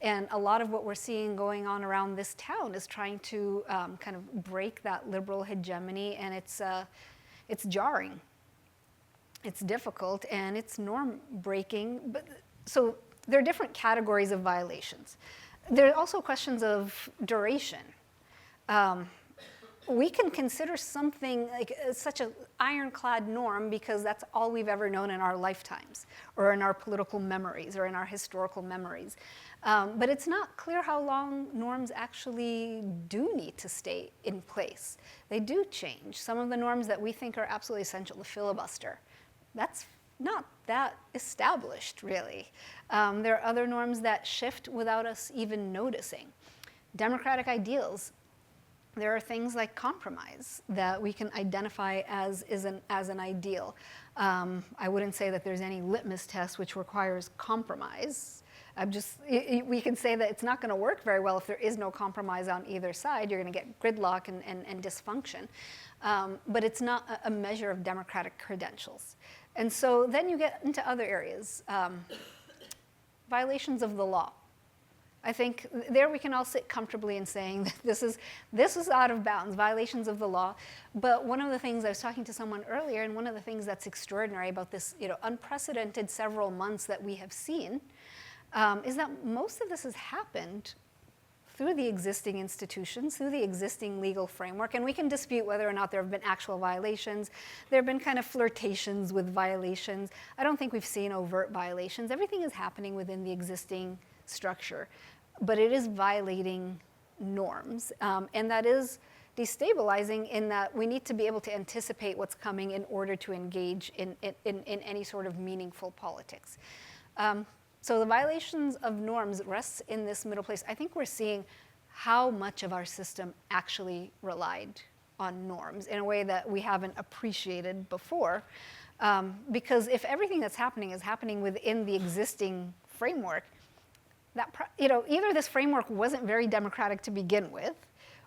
And a lot of what we're seeing going on around this town is trying to kind of break that liberal hegemony, and it's jarring. It's difficult, and it's norm breaking. But so there are different categories of violations. There are also questions of duration. we can consider something like such an ironclad norm because that's all we've ever known in our lifetimes, or in our political memories, or in our historical memories. But it's not clear how long norms actually do need to stay in place. They do change. Some of the norms that we think are absolutely essential, the filibuster, that's not that established, really. There are other norms that shift without us even noticing. Democratic ideals, there are things like compromise that we can identify as an ideal. I wouldn't say that there's any litmus test which requires compromise. We can say that it's not going to work very well if there is no compromise on either side. You're going to get gridlock and dysfunction. But it's not a measure of democratic credentials. And so then you get into other areas. Violations of the law. I think there we can all sit comfortably in saying that this is out of bounds, violations of the law. But one of the things, I was talking to someone earlier, and one of the things that's extraordinary about this unprecedented several months that we have seen is that most of this has happened through the existing institutions, through the existing legal framework. And we can dispute whether or not there have been actual violations. There have been kind of flirtations with violations. I don't think we've seen overt violations. Everything is happening within the existing structure. But it is violating norms. And that is destabilizing in that we need to be able to anticipate what's coming in order to engage in any sort of meaningful politics. So the violations of norms rests in this middle place. I think we're seeing how much of our system actually relied on norms in a way that we haven't appreciated before. Because if everything that's happening is happening within the existing framework, either this framework wasn't very democratic to begin with,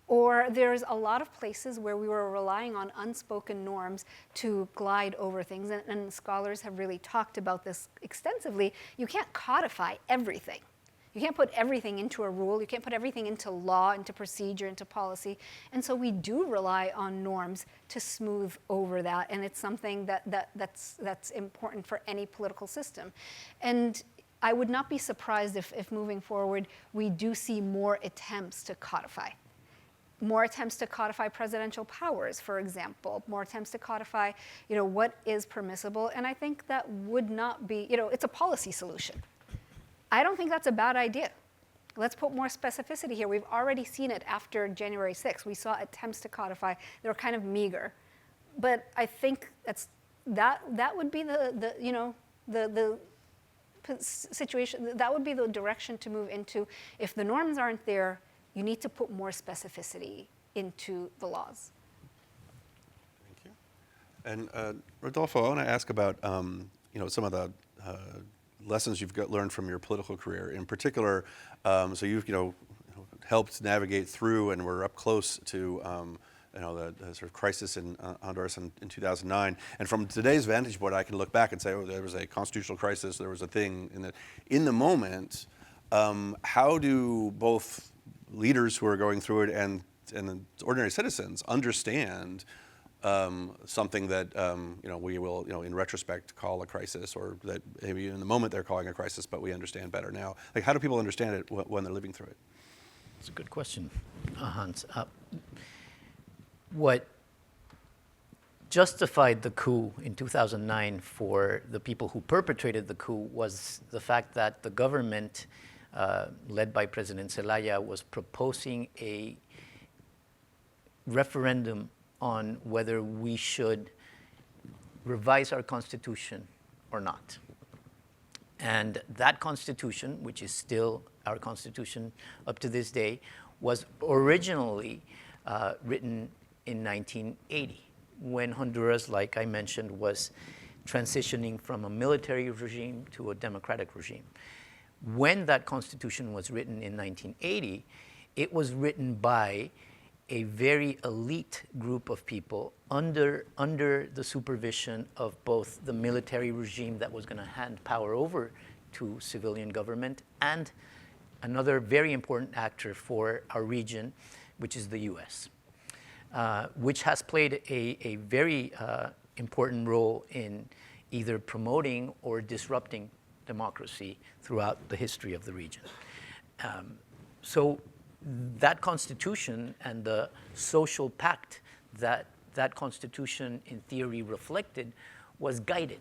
or there's a lot of places where we were relying on unspoken norms to glide over things, and scholars have really talked about this extensively. You can't codify everything. You can't put everything into a rule. You can't put everything into law, into procedure, into policy. And so we do rely on norms to smooth over that, and it's something that's important for any political system. And I would not be surprised if moving forward, we do see more attempts to codify. More attempts to codify presidential powers, for example. More attempts to codify, what is permissible. And I think that would not be, it's a policy solution. I don't think that's a bad idea. Let's put more specificity here. We've already seen it after January 6th. We saw attempts to codify. They were kind of meager. But I think that would be the situation, that would be the direction to move into. If the norms aren't there, you need to put more specificity into the laws. Thank you. And Rodolfo, I want to ask about some of the lessons you've learned from your political career. In particular, so you've helped navigate through, and were up close to the sort of crisis in Honduras in 2009. And from today's vantage point, I can look back and say, there was a constitutional crisis, there was a thing in the moment. How do both leaders who are going through it and ordinary citizens understand something that we will in retrospect call a crisis, or that maybe in the moment they're calling a crisis, but we understand better now? Like, how do people understand it when they're living through it? That's a good question, Hans. What justified the coup in 2009 for the people who perpetrated the coup was the fact that the government, led by President Zelaya, was proposing a referendum on whether we should revise our constitution or not. And that constitution, which is still our constitution up to this day, was originally written in 1980, when Honduras, like I mentioned, was transitioning from a military regime to a democratic regime. When that constitution was written in 1980, it was written by a very elite group of people under the supervision of both the military regime that was going to hand power over to civilian government, and another very important actor for our region, which is the US. Which has played a very important role in either promoting or disrupting democracy throughout the history of the region. So that constitution and the social pact that that constitution in theory reflected was guided.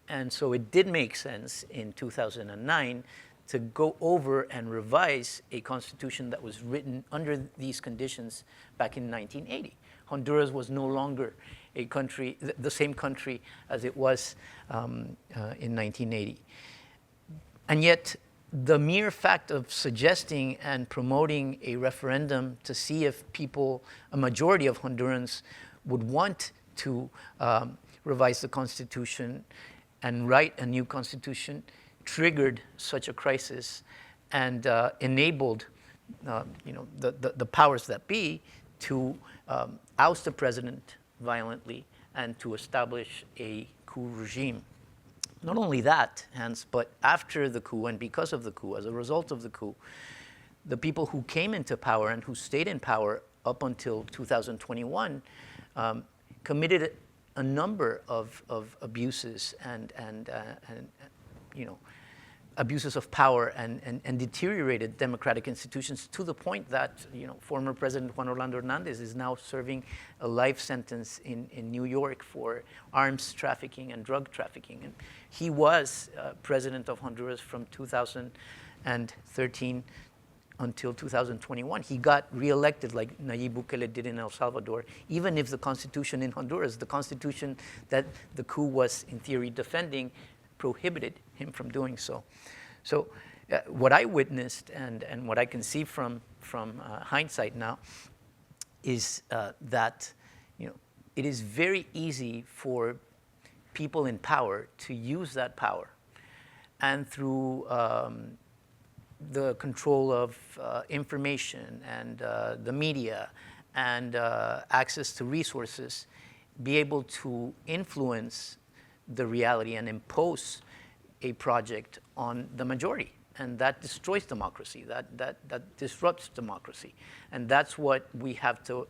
And so it did make sense in 2009 to go over and revise a constitution that was written under these conditions back in 1980. Honduras was no longer a country, the same country as it was in 1980. And yet, the mere fact of suggesting and promoting a referendum to see if people, a majority of Hondurans, would want to revise the constitution and write a new constitution triggered such a crisis and enabled the powers that be to oust the president violently and to establish a coup regime. Not only that, Hans, but after the coup and because of the coup, as a result of the coup, the people who came into power and who stayed in power up until 2021 committed a number of abuses and abuses of power and deteriorated democratic institutions to the point that former President Juan Orlando Hernandez is now serving a life sentence in New York for arms trafficking and drug trafficking. And he was president of Honduras from 2013 until 2021. He got reelected like Nayib Bukele did in El Salvador, even if the constitution in Honduras, the constitution that the coup was in theory defending, prohibited him from doing so. So what I witnessed and what I can see from hindsight now is that it is very easy for people in power to use that power, and through the control of information and the media and access to resources, be able to influence the reality and impose a project on the majority. And that destroys democracy, that disrupts democracy. And that's what we have to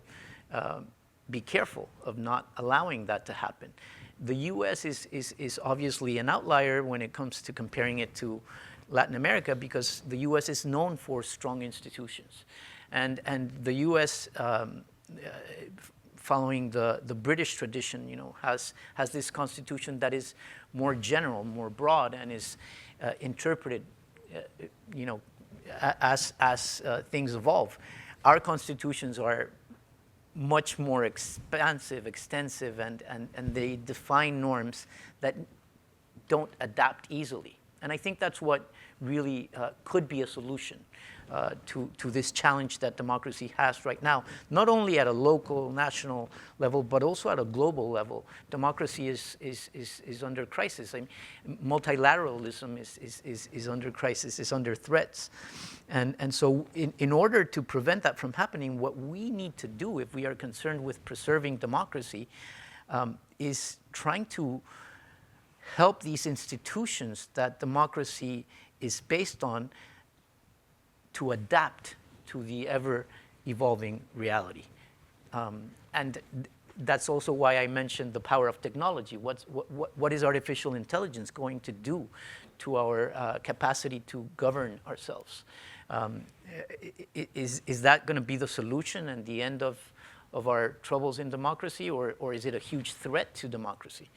be careful of not allowing that to happen. The US is obviously an outlier when it comes to comparing it to Latin America, because the US is known for strong institutions. And the US, following the British tradition, has this constitution that is more general, more broad, and is interpreted, as things evolve. Our constitutions are much more expansive, extensive, and they define norms that don't adapt easily. And I think that's what really could be a solution to this challenge that democracy has right now, not only at a local, national level, but also at a global level. Democracy is under crisis. I mean, multilateralism is under crisis, is under threats. And so in order to prevent that from happening, what we need to do, if we are concerned with preserving democracy, is trying to help these institutions that democracy is based on to adapt to the ever-evolving reality. And that's also why I mentioned the power of technology. What is artificial intelligence going to do to our capacity to govern ourselves? Is that going to be the solution and the end of our troubles in democracy, or is it a huge threat to democracy?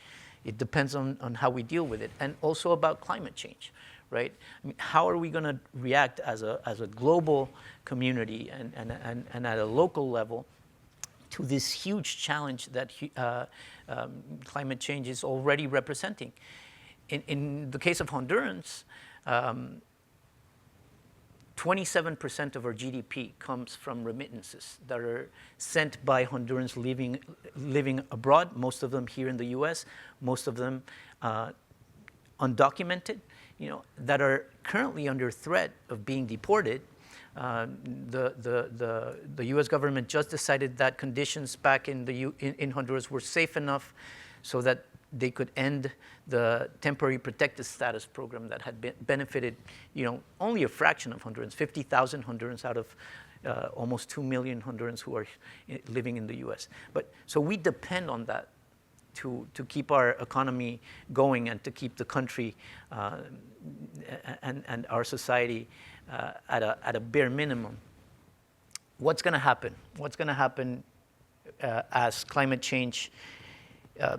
It depends on how we deal with it, and also about climate change, right? I mean, how are we going to react as a global community and at a local level to this huge challenge that climate change is already representing? In the case of Hondurans, 27% of our GDP comes from remittances that are sent by Hondurans living abroad, most of them here in the US, most of them undocumented, that are currently under threat of being deported. The US government just decided that conditions back in Honduras were safe enough so that they could end the temporary protected status program that had benefited, only a fraction of Hondurans, 50,000 Hondurans out of almost 2 million Hondurans who are living in the US. So we depend on that to keep our economy going and to keep the country and our society at a bare minimum. what's going to happen? What's going to happen as climate change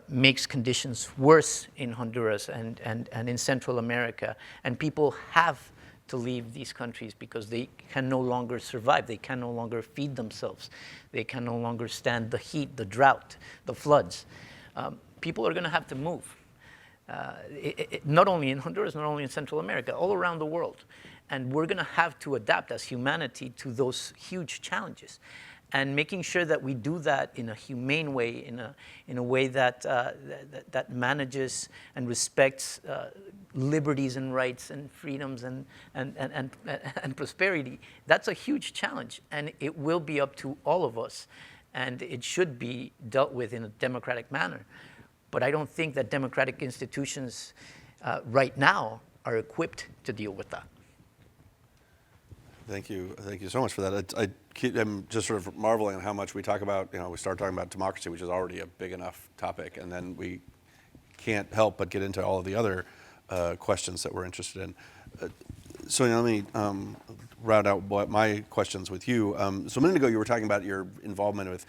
makes conditions worse in Honduras and in Central America, and people have to leave these countries because they can no longer survive, they can no longer feed themselves, they can no longer stand the heat, the drought, the floods. People are going to have to move, not only in Honduras, not only in Central America, all around the world. And we're going to have to adapt as humanity to those huge challenges. And making sure that we do that in a humane way, in a way that that manages and respects liberties and rights and freedoms and prosperity, that's a huge challenge. And it will be up to all of us. And it should be dealt with in a democratic manner. But I don't think that democratic institutions right now are equipped to deal with that. Thank you so much for that. I'm just sort of marveling at how much we talk about, we start talking about democracy, which is already a big enough topic, and then we can't help but get into all of the other questions that we're interested in. So let me round out my questions with you. So a minute ago you were talking about your involvement with,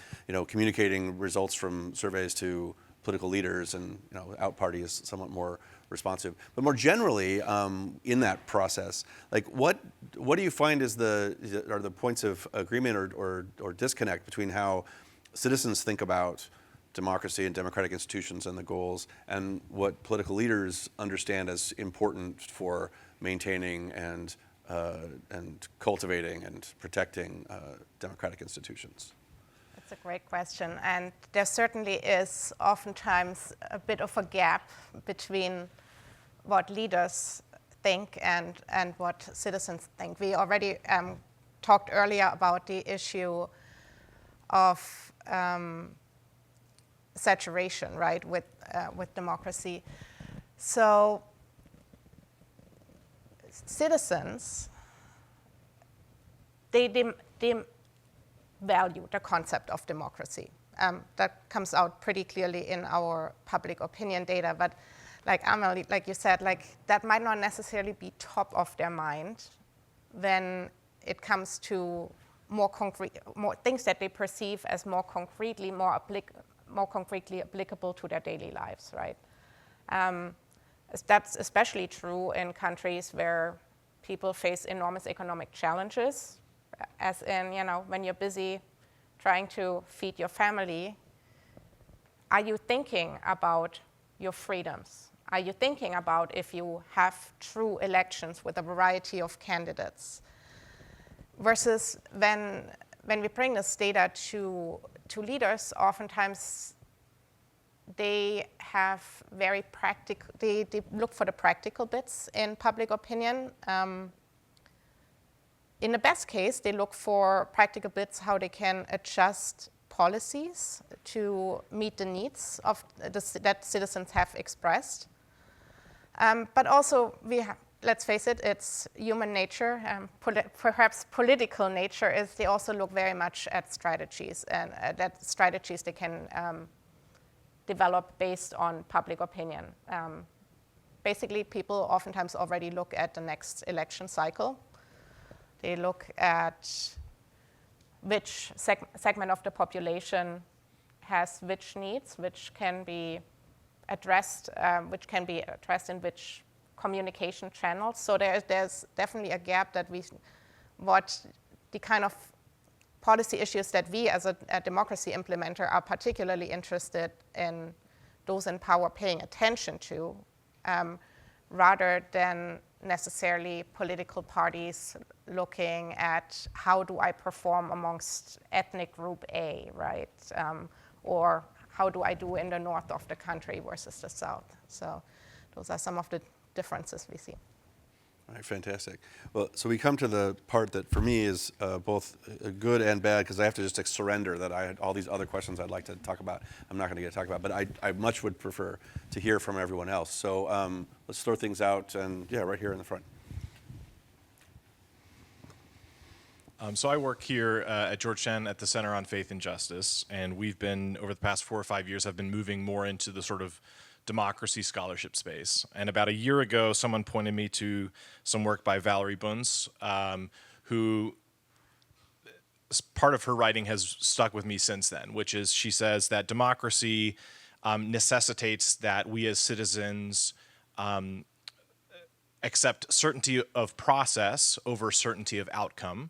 communicating results from surveys to political leaders, and Out Party is somewhat more responsive. But more generally, in that process, like what do you find are the points of agreement or disconnect between how citizens think about democracy and democratic institutions and the goals, and what political leaders understand as important for maintaining and cultivating and protecting democratic institutions? That's a great question, and there certainly is oftentimes a bit of a gap between what leaders think and what citizens think. We already talked earlier about the issue of saturation, right, with democracy. So citizens, they value the concept of democracy. That comes out pretty clearly in our public opinion data, but like Amelie, like you said, that might not necessarily be top of their mind when it comes to more things that they perceive as more concretely applicable to their daily lives, right? That's especially true in countries where people face enormous economic challenges, as in, when you're busy trying to feed your family, are you thinking about your freedoms? Are you thinking about if you have true elections with a variety of candidates? Versus when we bring this data to leaders, oftentimes they have very practical, they look for the practical bits in public opinion. In the best case, they look for practical bits, how they can adjust policies to meet the needs of that citizens have expressed. But also, let's face it, it's human nature, perhaps political nature, is they also look very much at strategies, and that strategies they can develop based on public opinion. Basically, people oftentimes already look at the next election cycle. They look at which segment of the population has which needs, which can be addressed in which communication channels. So there's definitely a gap that what the kind of policy issues that we as a democracy implementer are particularly interested in those in power paying attention to, rather than necessarily political parties looking at how do I perform amongst ethnic group A, right? Or how do I do in the north of the country versus the south? So those are some of the differences we see. All right, fantastic. Well, so we come to the part that for me is both good and bad, because I have to just surrender that I had all these other questions I'd like to talk about. I'm not going to get to talk about, but I much would prefer to hear from everyone else. So let's throw things out, and right here in the front. So I work here at Georgetown at the Center on Faith and Justice, and we've been, over the past 4 or 5 years, I've been moving more into the sort of democracy scholarship space. And about a year ago, someone pointed me to some work by Valerie Bunz, who part of her writing has stuck with me since then, which is she says that democracy necessitates that we as citizens accept certainty of process over certainty of outcome.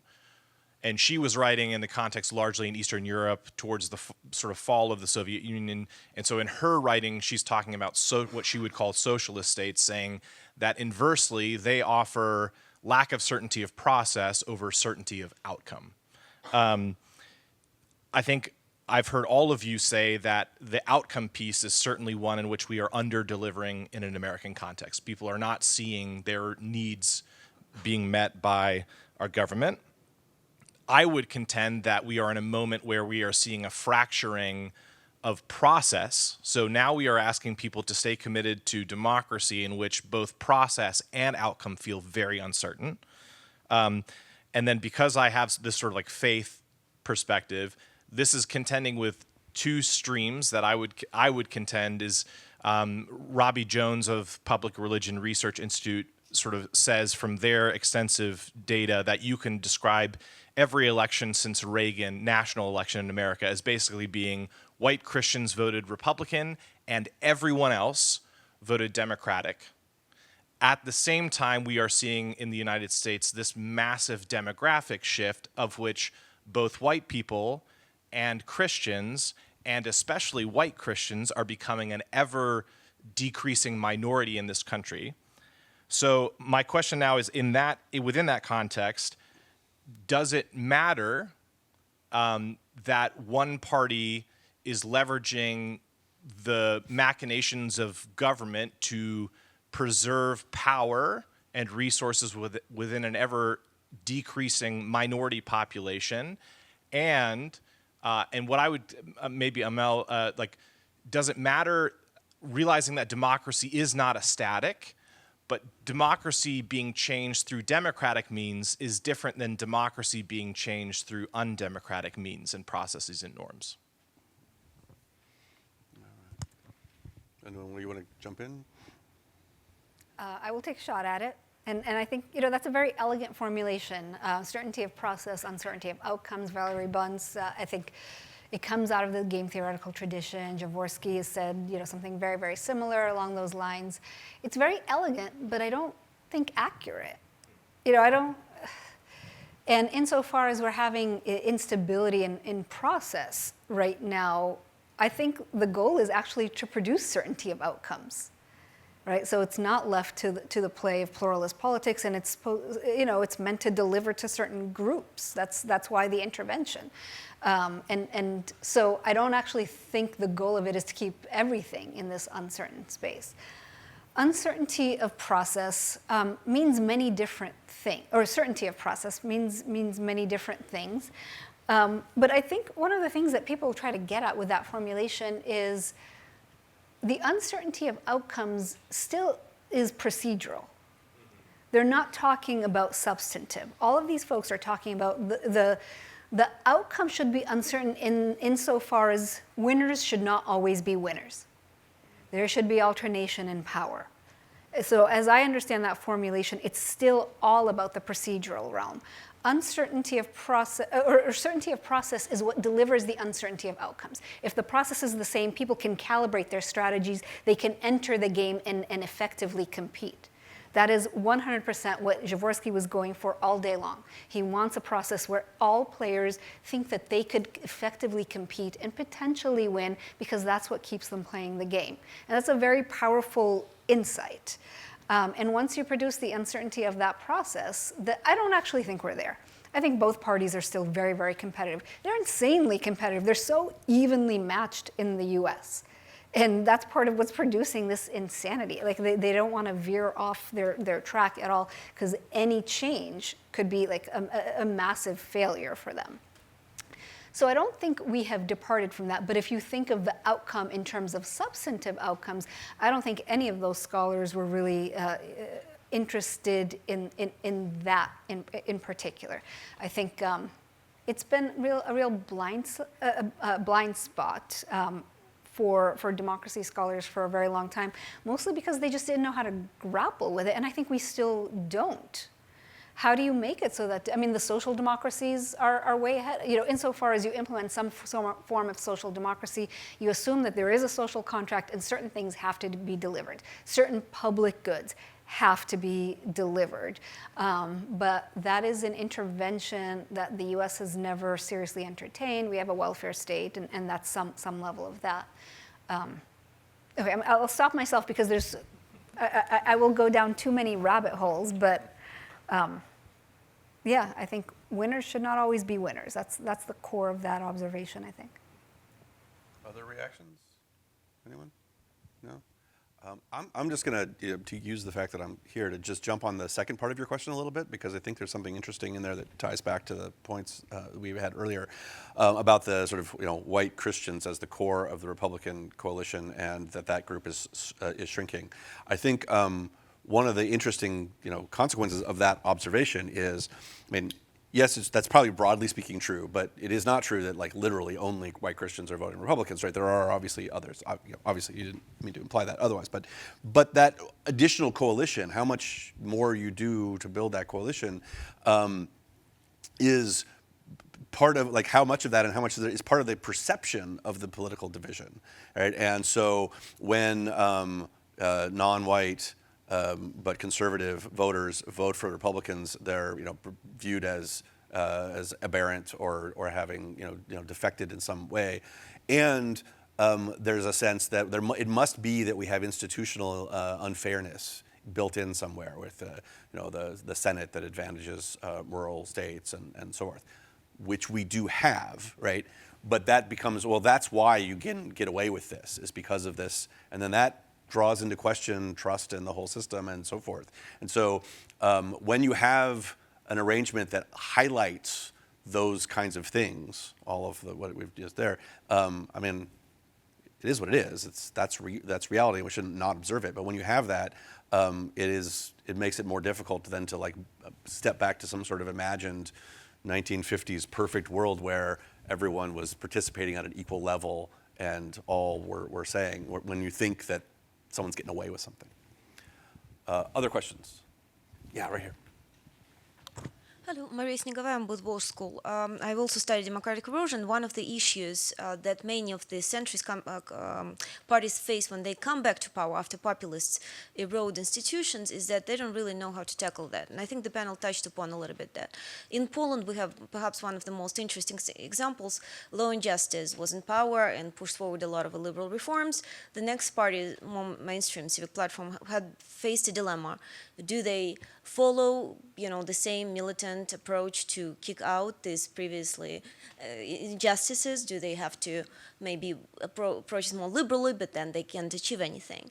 And she was writing in the context largely in Eastern Europe towards the sort of fall of the Soviet Union. And so in her writing, she's talking about what she would call socialist states, saying that inversely, they offer lack of certainty of process over certainty of outcome. I think I've heard all of you say that the outcome piece is certainly one in which we are under-delivering in an American context. People are not seeing their needs being met by our government. I would contend that we are in a moment where we are seeing a fracturing of process. So now we are asking people to stay committed to democracy in which both process and outcome feel very uncertain. And then because I have this sort of like faith perspective, this is contending with two streams that I would contend is Robbie Jones of Public Religion Research Institute sort of says from their extensive data that you can describe every election since Reagan, national election in America, as basically being white Christians voted Republican and everyone else voted Democratic. At the same time, we are seeing in the United States this massive demographic shift of which both white people and Christians, and especially white Christians, are becoming an ever decreasing minority in this country. So my question now is, within that context, does it matter that one party is leveraging the machinations of government to preserve power and resources within an ever decreasing minority population? And what I would maybe Amel does it matter realizing that democracy is not a static? But democracy being changed through democratic means is different than democracy being changed through undemocratic means and processes and norms. Anyone, you want to jump in? I will take a shot at it. And I think that's a very elegant formulation. Certainty of process, uncertainty of outcomes. Valerie Bunce, I think it comes out of the game theoretical tradition. Jaworski has said something very, very similar along those lines. It's very elegant, but I don't think accurate. I don't. And insofar as we're having instability in process right now, I think the goal is actually to produce certainty of outcomes. Right, so it's not left to the play of pluralist politics, and it's meant to deliver to certain groups. That's why the intervention, and so I don't actually think the goal of it is to keep everything in this uncertain space. Uncertainty of process means many different things, or certainty of process means many different things. But I think one of the things that people try to get at with that formulation is the uncertainty of outcomes still is procedural. They're not talking about substantive. All of these folks are talking about the outcome should be uncertain insofar as winners should not always be winners. There should be alternation in power. So as I understand that formulation, it's still all about the procedural realm. Uncertainty of process, or certainty of process is what delivers the uncertainty of outcomes. If the process is the same, people can calibrate their strategies, they can enter the game and effectively compete. That is 100% what Jaworski was going for all day long. He wants a process where all players think that they could effectively compete and potentially win because that's what keeps them playing the game. And that's a very powerful insight. And once you produce the uncertainty of that process, I don't actually think we're there. I think both parties are still very, very competitive. They're insanely competitive. They're so evenly matched in the US. And that's part of what's producing this insanity. Like they don't want to veer off their track at all because any change could be like a massive failure for them. So I don't think we have departed from that, but if you think of the outcome in terms of substantive outcomes, I don't think any of those scholars were really interested in that in particular. I think it's been a real blind spot for democracy scholars for a very long time, mostly because they just didn't know how to grapple with it, and I think we still don't. how do you make it so that, I mean, the social democracies are way ahead. You know, insofar as you implement some form of social democracy, you assume that there is a social contract and certain things have to be delivered. Certain public goods have to be delivered. But that is an intervention that the US has never seriously entertained. We have a welfare state, and that's some level of that. Okay, I'll stop myself because there's, I will go down too many rabbit holes, but yeah, I think winners should not always be winners. That's the core of that observation, I think. Other reactions? Anyone? No? I'm just going to use the fact that I'm here to just jump on the second part of your question a little bit, because I think there's something interesting in there that ties back to the points we had earlier about the sort of white Christians as the core of the Republican coalition, and that group is shrinking. I think one of the interesting consequences of that observation is, I mean, yes, that's probably broadly speaking true, but it is not true that like literally only white Christians are voting Republicans, right? There are obviously others. Obviously, you didn't mean to imply that otherwise, but that additional coalition, how much more you do to build that coalition, is part of like how much of that and how much of it is part of the perception of the political division, right? And so when non-white but conservative voters vote for Republicans, they're viewed as aberrant or having defected in some way, and there's a sense that it must be that we have institutional unfairness built in somewhere with the Senate that advantages rural states and so forth, which we do have, right? But that becomes, well, that's why you can get away with this, is because of this, and then that draws into question trust in the whole system and so forth. And so when you have an arrangement that highlights those kinds of things, all of what we've just there, I mean, it is what it is. That's reality. We should not observe it. But when you have that, it makes it more difficult then to like step back to some sort of imagined 1950s perfect world where everyone was participating at an equal level and all were saying, when you think that someone's getting away with something. Other questions? Yeah, right here. Hello, Maria Snegovaya, I'm with Walsh School. I've also studied democratic erosion. One of the issues that many of the centrist parties face when they come back to power after populists erode institutions is that they don't really know how to tackle that. And I think the panel touched upon a little bit that. In Poland, we have perhaps one of the most interesting examples. Law and Justice was in power and pushed forward a lot of liberal reforms. The next party, more mainstream Civic Platform, had faced a dilemma. Do they follow, the same militant approach to kick out these previously injustices? Do they have to maybe approach it more liberally, but then they can't achieve anything?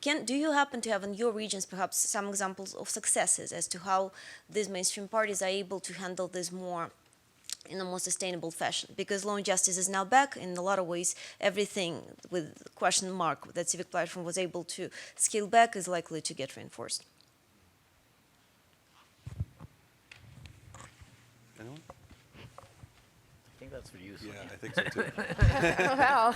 Do you happen to have in your regions perhaps some examples of successes as to how these mainstream parties are able to handle this more in a more sustainable fashion? Because law and justice is now back. In a lot of ways, everything with question mark that Civic Platform was able to scale back is likely to get reinforced. Anyone? I think that's for you, Sonia. Yeah, I think so too. Well,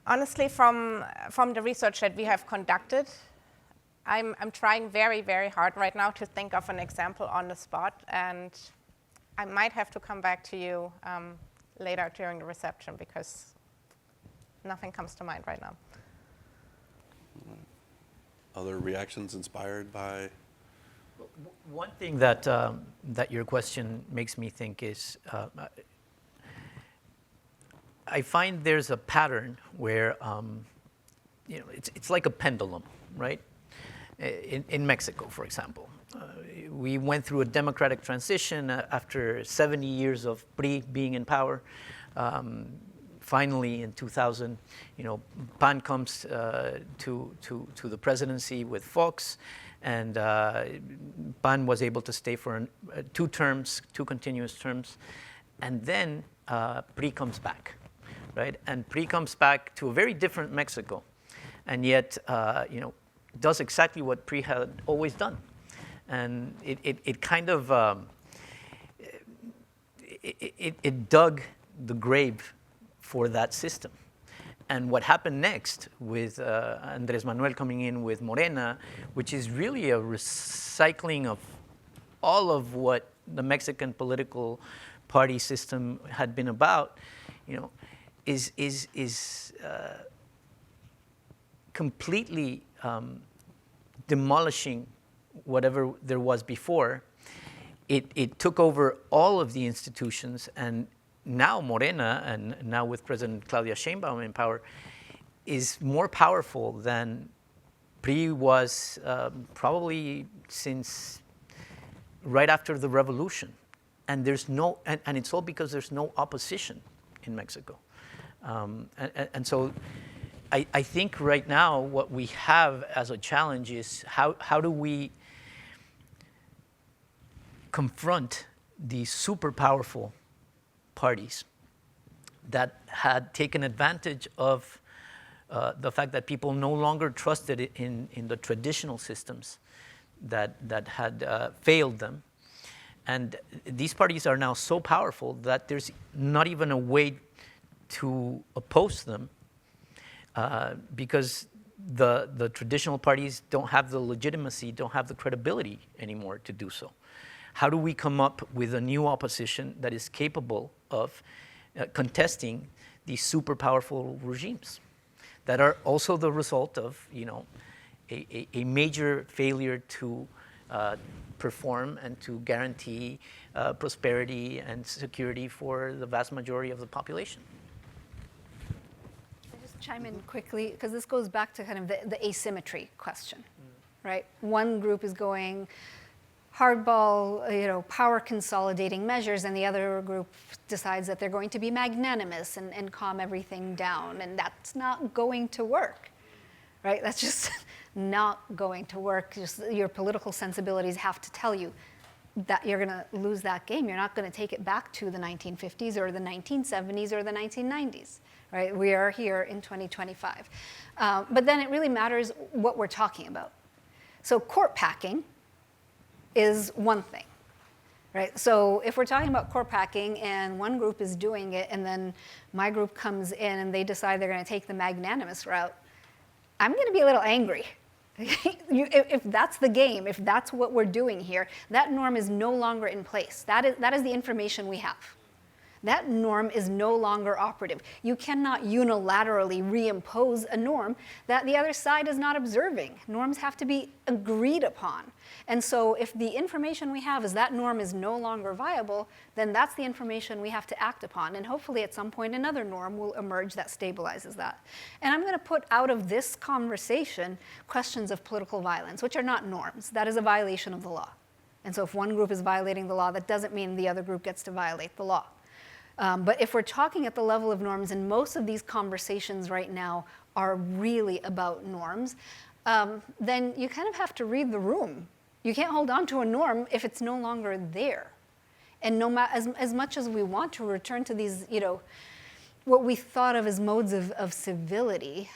honestly, from the research that we have conducted, I'm trying very, very hard right now to think of an example on the spot, and I might have to come back to you later during the reception because nothing comes to mind right now. Other reactions inspired by? One thing that your question makes me think is, I find there's a pattern where, it's like a pendulum, right? In Mexico, for example, we went through a democratic transition after 70 years of PRI being in power. Finally, in 2000, PAN comes to the presidency with Fox, and PAN was able to stay for 2 terms, 2 continuous terms, and then PRI comes back, right? And PRI comes back to a very different Mexico, and yet, does exactly what PRI had always done, and it kind of it dug the grave for that system. and what happened next with Andrés Manuel coming in with Morena, which is really a recycling of all of what the Mexican political party system had been about, is completely demolishing whatever there was before. It took over all of the institutions, and now Morena, and now with President Claudia Sheinbaum in power, is more powerful than PRI was probably since right after the revolution. And there's no, and it's all because there's no opposition in Mexico. And so I think right now what we have as a challenge is how do we confront these super powerful parties that had taken advantage of the fact that people no longer trusted in the traditional systems that had failed them. And these parties are now so powerful that there's not even a way to oppose them because the traditional parties don't have the legitimacy, don't have the credibility anymore to do so. How do we come up with a new opposition that is capable of contesting these super powerful regimes that are also the result of, a major failure to perform and to guarantee prosperity and security for the vast majority of the population? I'll just chime in quickly, because this goes back to kind of the asymmetry question, right? One group is going hardball, power consolidating measures, and the other group decides that they're going to be magnanimous and calm everything down, and that's not going to work, right? That's just not going to work. Just your political sensibilities have to tell you that you're going to lose that game. You're not going to take it back to the 1950s or the 1970s or the 1990s, right? We are here in 2025. But then it really matters what we're talking about. So court packing is one thing, right? So if we're talking about court packing and one group is doing it and then my group comes in and they decide they're going to take the magnanimous route, I'm going to be a little angry. If that's the game, if that's what we're doing here, that norm is no longer in place. That is the information we have. That norm is no longer operative. You cannot unilaterally reimpose a norm that the other side is not observing. Norms have to be agreed upon. And so if the information we have is that norm is no longer viable, then that's the information we have to act upon. And hopefully at some point another norm will emerge that stabilizes that. And I'm going to put out of this conversation questions of political violence, which are not norms. That is a violation of the law. And so if one group is violating the law, that doesn't mean the other group gets to violate the law. But if we're talking at the level of norms, and most of these conversations right now are really about norms, then you kind of have to read the room. You can't hold on to a norm if it's no longer there. And as much as we want to return to these, what we thought of as modes of civility,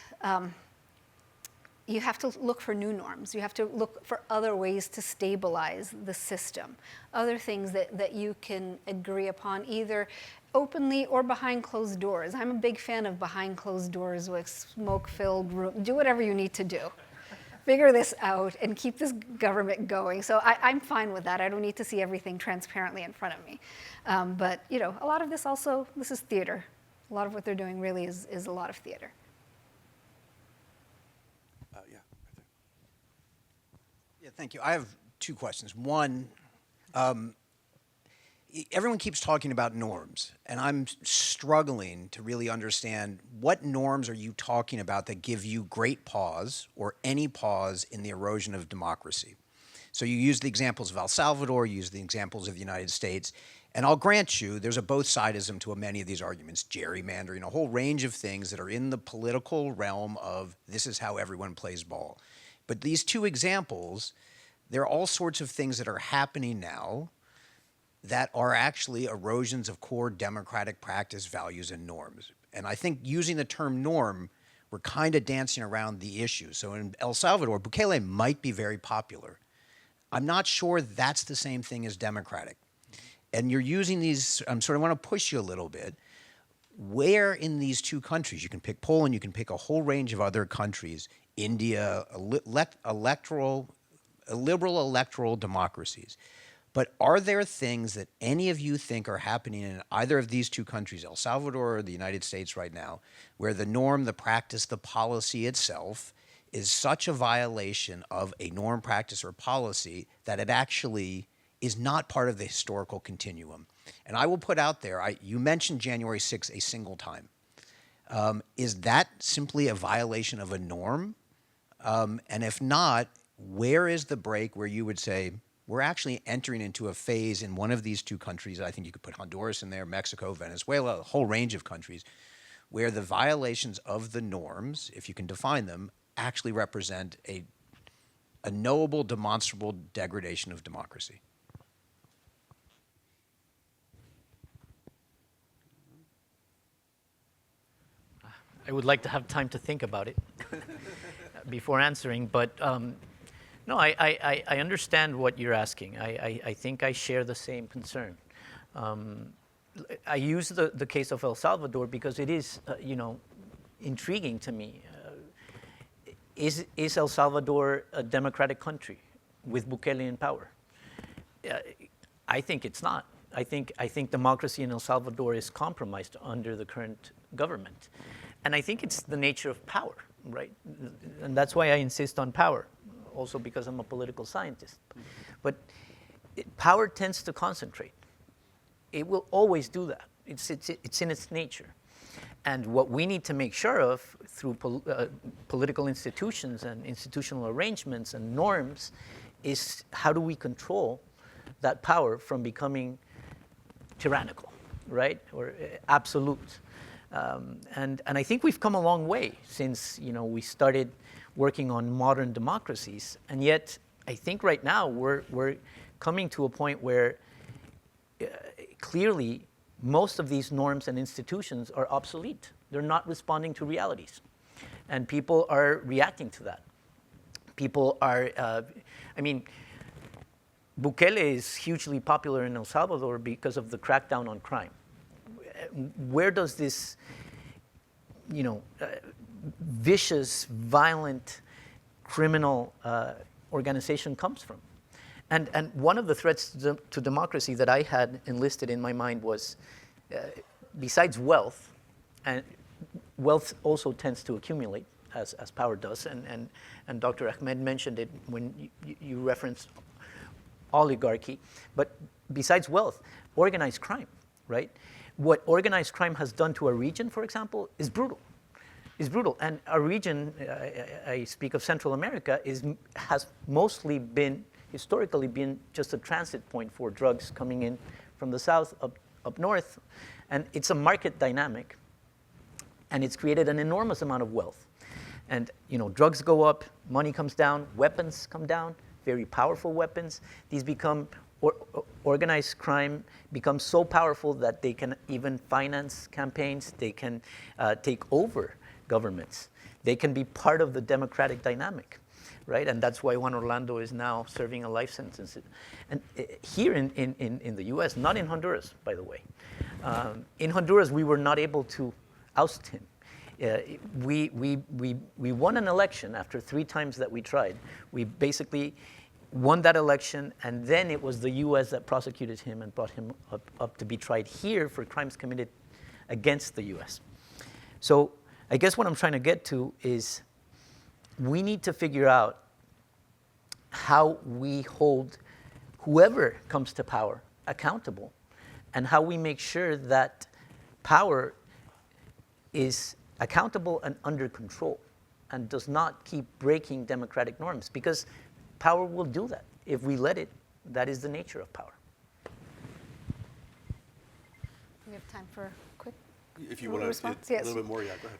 you have to look for new norms. You have to look for other ways to stabilize the system, other things that you can agree upon, either openly or behind closed doors. I'm a big fan of behind closed doors with smoke-filled room. Do whatever you need to do. Figure this out and keep this government going. So I'm fine with that. I don't need to see everything transparently in front of me. But a lot of this also, this is theater. A lot of what they're doing really is a lot of theater. Yeah, thank you. I have two questions. One, everyone keeps talking about norms, and I'm struggling to really understand what norms are you talking about that give you great pause or any pause in the erosion of democracy. So you use the examples of El Salvador, you use the examples of the United States, and I'll grant you there's a both-sidism to many of these arguments, gerrymandering, a whole range of things that are in the political realm of this is how everyone plays ball. But these two examples, there are all sorts of things that are happening now that are actually erosions of core democratic practice, values, and norms. And I think using the term norm, we're kind of dancing around the issue. So in El Salvador, Bukele might be very popular. I'm not sure that's the same thing as democratic. And you're using these, I sort of want to push you a little bit. where in these two countries, you can pick Poland, you can pick a whole range of other countries, India, liberal electoral democracies. But are there things that any of you think are happening in either of these two countries, El Salvador or the United States right now, where the norm, the practice, the policy itself is such a violation of a norm, practice, or policy that it actually is not part of the historical continuum? And I will put out there, you mentioned January 6th a single time. Is that simply a violation of a norm? And if not, where is the break where you would say, we're actually entering into a phase in one of these two countries, I think you could put Honduras in there, Mexico, Venezuela, a whole range of countries, where the violations of the norms, if you can define them, actually represent a knowable, demonstrable degradation of democracy? I would like to have time to think about it before answering, but no, I understand what you're asking. I think I share the same concern. I use the case of El Salvador because it is, intriguing to me. Is El Salvador a democratic country with Bukele in power? I think it's not. I think democracy in El Salvador is compromised under the current government. And I think it's the nature of power, right? And that's why I insist on power, also because I'm a political scientist. But power tends to concentrate. It will always do that. It's in its nature. And what we need to make sure of through political institutions and institutional arrangements and norms is how do we control that power from becoming tyrannical, right, or absolute. And I think we've come a long way since we started working on modern democracies, and yet I think right now we're coming to a point where clearly most of these norms and institutions are obsolete. They're not responding to realities, and people are reacting to that. People are, Bukele is hugely popular in El Salvador because of the crackdown on crime. Where does this, vicious, violent, criminal organization comes from? And one of the threats to democracy that I had enlisted in my mind was, besides wealth, and wealth also tends to accumulate as power does, and Dr. Ahmed mentioned it when you referenced oligarchy, but besides wealth, organized crime, right? What organized crime has done to a region, for example, is brutal. And our region, I speak of Central America, has mostly historically been just a transit point for drugs coming in from the south up north. And it's a market dynamic. And it's created an enormous amount of wealth. And drugs go up, money comes down, weapons come down, very powerful weapons. These become organized crime becomes so powerful that they can even finance campaigns. They can take over governments. They can be part of the democratic dynamic, right? And that's why Juan Orlando is now serving a life sentence. And here in the U.S., not in Honduras, by the way. In Honduras, we were not able to oust him. We won an election after 3 times that we tried. We basically won that election, and then it was the U.S. that prosecuted him and brought him up to be tried here for crimes committed against the U.S. So I guess what I'm trying to get to is we need to figure out how we hold whoever comes to power accountable, and how we make sure that power is accountable and under control and does not keep breaking democratic norms, because power will do that. If we let it, that is the nature of power. We have time for a quick If you want to response? a Yes. little bit more, yeah, go ahead.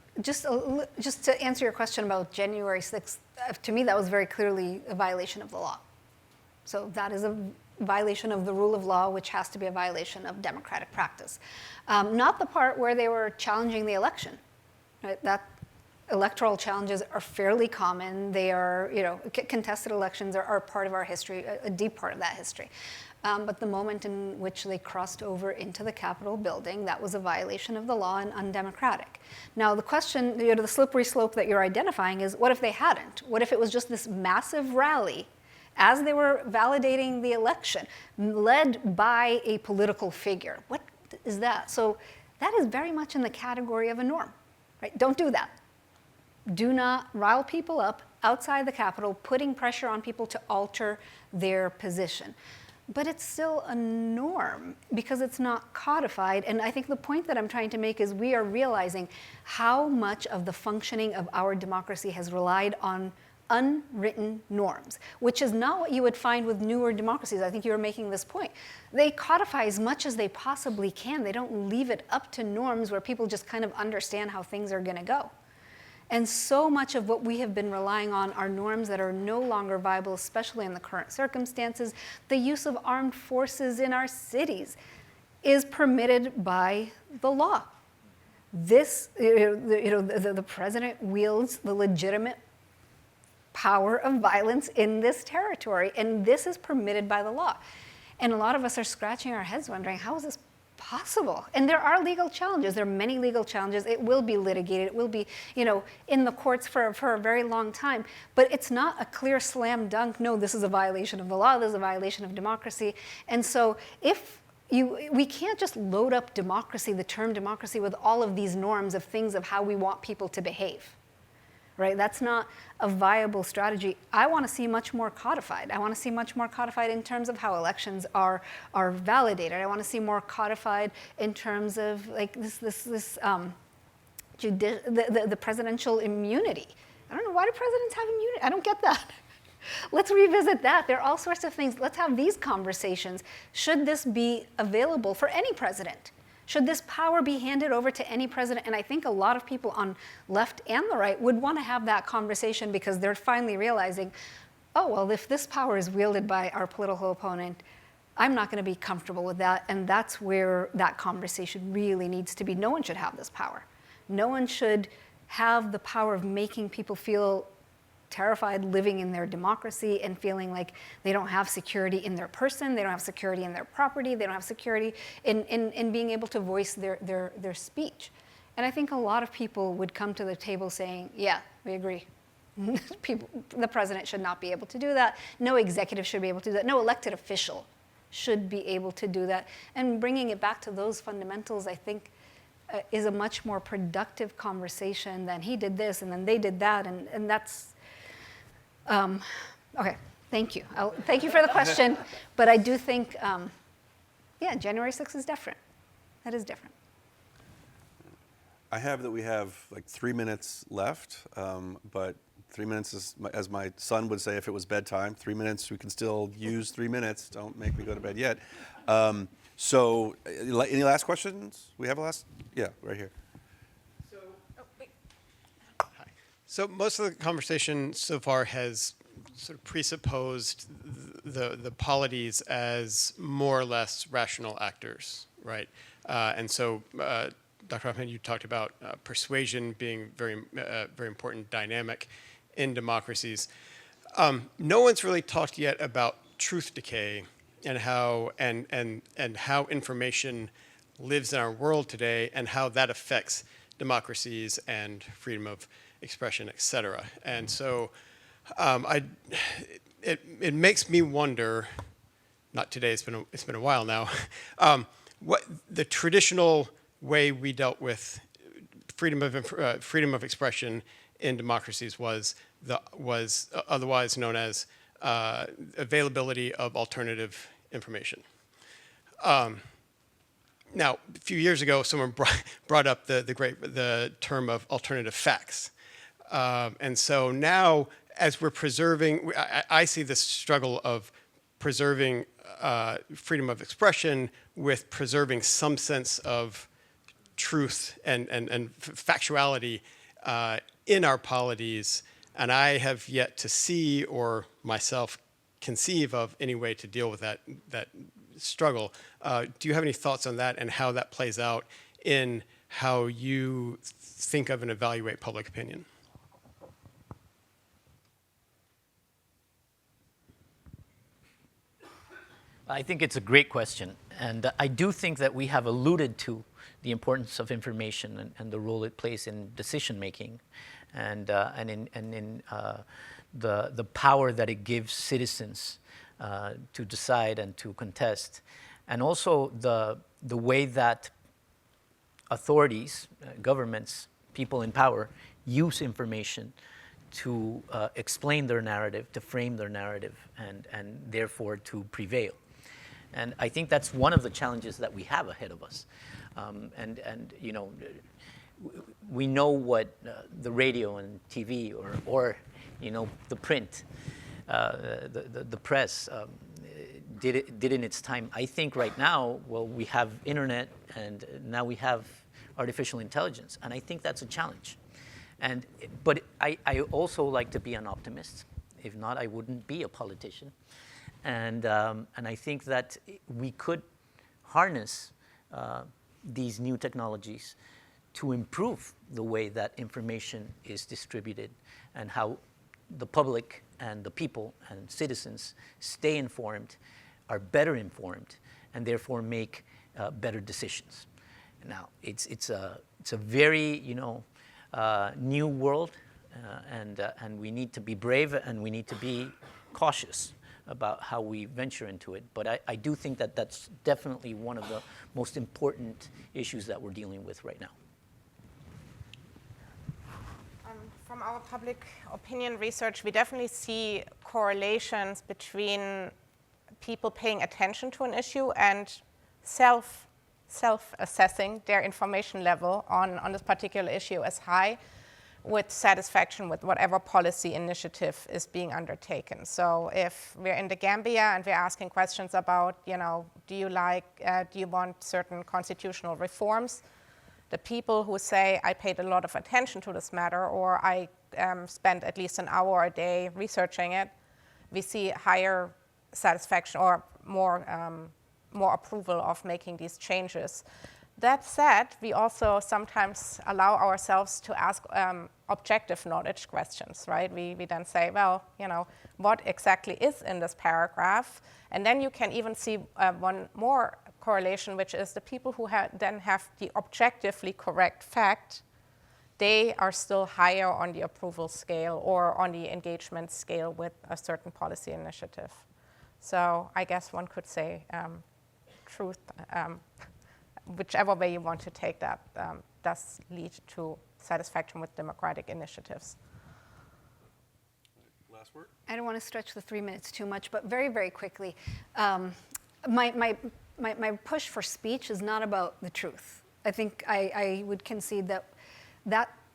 Just to answer your question about January 6th, to me that was very clearly a violation of the law. So that is a violation of the rule of law, which has to be a violation of democratic practice. Not the part where they were challenging the election. Right? That electoral challenges are fairly common. They are, contested elections are part of our history, a deep part of that history. But the moment in which they crossed over into the Capitol building, that was a violation of the law and undemocratic. Now, the question, the slippery slope that you're identifying is, what if they hadn't? What if it was just this massive rally as they were validating the election, led by a political figure? What is that? So that is very much in the category of a norm, right? Don't do that. Do not rile people up outside the Capitol, putting pressure on people to alter their position. But it's still a norm because it's not codified. And I think the point that I'm trying to make is we are realizing how much of the functioning of our democracy has relied on unwritten norms, which is not what you would find with newer democracies. I think you were making this point. They codify as much as they possibly can. They don't leave it up to norms where people just kind of understand how things are going to go. And so much of what we have been relying on are norms that are no longer viable, especially in the current circumstances. The use of armed forces in our cities is permitted by the law. This, the president wields the legitimate power of violence in this territory, and this is permitted by the law. And a lot of us are scratching our heads wondering, how is this possible? And there are legal challenges. There are many legal challenges. It will be litigated. It will be, in the courts for a very long time. But it's not a clear slam dunk, no, this is a violation of the law, this is a violation of democracy. And so we can't just load up democracy, the term democracy, with all of these norms of things of how we want people to behave. Right? That's not a viable strategy. I want to see much more codified. I want to see much more codified in terms of how elections are validated. I want to see more codified in terms of like the presidential immunity. I don't know, why do presidents have immunity? I don't get that. Let's revisit that. There are all sorts of things. Let's have these conversations. Should this be available for any president? Should this power be handed over to any president? And I think a lot of people on left and the right would want to have that conversation because they're finally realizing, oh, well, if this power is wielded by our political opponent, I'm not going to be comfortable with that. And that's where that conversation really needs to be. No one should have this power. No one should have the power of making people feel terrified living in their democracy and feeling like they don't have security in their person, they don't have security in their property, they don't have security in being able to voice their speech. And I think a lot of people would come to the table saying, yeah, we agree. The president should not be able to do that. No executive should be able to do that. No elected official should be able to do that. And bringing it back to those fundamentals, I think, is a much more productive conversation than he did this and then they did that. And that's, okay, thank you. Thank you for the question. But I do think, yeah, January 6th is different. That is different. I have that we have like 3 minutes left, but 3 minutes is, as my son would say if it was bedtime, 3 minutes, we can still use 3 minutes. Don't make me go to bed yet. So any last questions? We have a last? Yeah, right here. So most of the conversation so far has sort of presupposed the polities as more or less rational actors, right? And so, Dr. Hoffman, you talked about persuasion being very important dynamic in democracies. No one's really talked yet about truth decay and how how information lives in our world today and how that affects democracies and freedom of expression, et cetera. And so it makes me wonder, not today, it's been a while now, what the traditional way we dealt with freedom of expression in democracies was otherwise known as availability of alternative information. Now, a few years ago, someone brought up the term of alternative facts. And so now, as we're preserving, I see this struggle of preserving freedom of expression with preserving some sense of truth and factuality in our polities. And I have yet to see or myself conceive of any way to deal with that struggle. Do you have any thoughts on that and how that plays out in how you think of and evaluate public opinion? I think it's a great question. And I do think that we have alluded to the importance of information and the role it plays in decision making and in the power that it gives citizens to decide and to contest. And also the way that authorities, governments, people in power use information to explain their narrative, to frame their narrative, and therefore to prevail. And I think that's one of the challenges that we have ahead of us. And you know, we know what the radio and TV or you know, the print, the press did in its time. I think right now, well, we have internet and now we have artificial intelligence, and I think that's a challenge. But I also like to be an optimist. If not, I wouldn't be a politician. And I think that we could harness these new technologies to improve the way that information is distributed and how the public and the people and citizens stay informed, are better informed, and therefore make better decisions. Now, it's a very, you know, new world, and we need to be brave and we need to be cautious about how we venture into it. But I do think that that's definitely one of the most important issues that we're dealing with right now. From our public opinion research, we definitely see correlations between people paying attention to an issue and self-assessing their information level on this particular issue as high, with satisfaction with whatever policy initiative is being undertaken. So if we're in the Gambia and we're asking questions about, you know, do you want certain constitutional reforms? The people who say, I paid a lot of attention to this matter, or I spent at least an hour a day researching it, we see higher satisfaction or more approval of making these changes. That said, we also sometimes allow ourselves to ask objective knowledge questions, right? We then say, well, you know, what exactly is in this paragraph? And then you can even see one more correlation, which is the people who then have the objectively correct fact, they are still higher on the approval scale or on the engagement scale with a certain policy initiative. So I guess one could say truth, whichever way you want to take that, does lead to satisfaction with democratic initiatives. Last word? I don't want to stretch the 3 minutes too much, but very, very quickly. My push for speech is not about the truth. I think I would concede that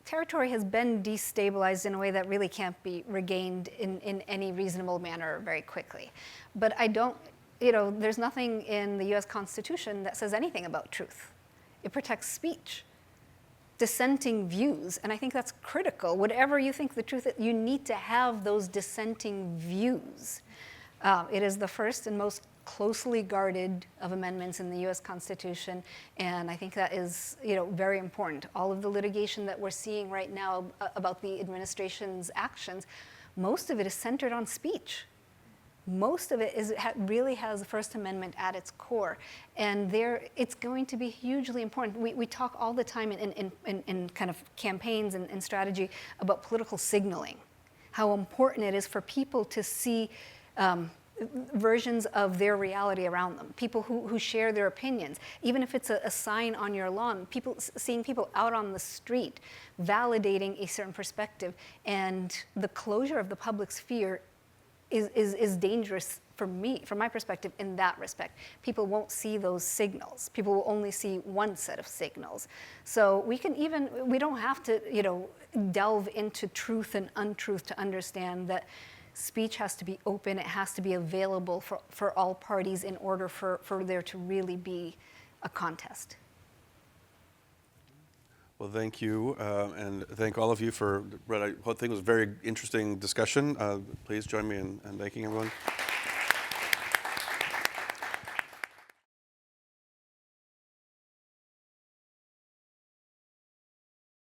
territory has been destabilized in a way that really can't be regained in any reasonable manner very quickly. But I don't, you know, there's nothing in the US Constitution that says anything about truth. It protects speech, dissenting views, and I think that's critical. Whatever you think the truth is, you need to have those dissenting views. It is the first and most closely guarded of amendments in the US Constitution, and I think that is, you know, very important. All of the litigation that we're seeing right now about the administration's actions, most of it is centered on speech. Most of it really has the First Amendment at its core, and it's going to be hugely important. We talk all the time in kind of campaigns and strategy about political signaling, how important it is for people to see versions of their reality around them, people who share their opinions, even if it's a sign on your lawn, seeing people out on the street validating a certain perspective. And the closure of the public sphere is dangerous for me, from my perspective, in that respect. People won't see those signals. People will only see one set of signals. So we don't have to, you know, delve into truth and untruth to understand that speech has to be open, it has to be available for all parties in order for there to really be a contest. Well, thank you, and thank all of you for what I think was a very interesting discussion. Please join me in thanking everyone.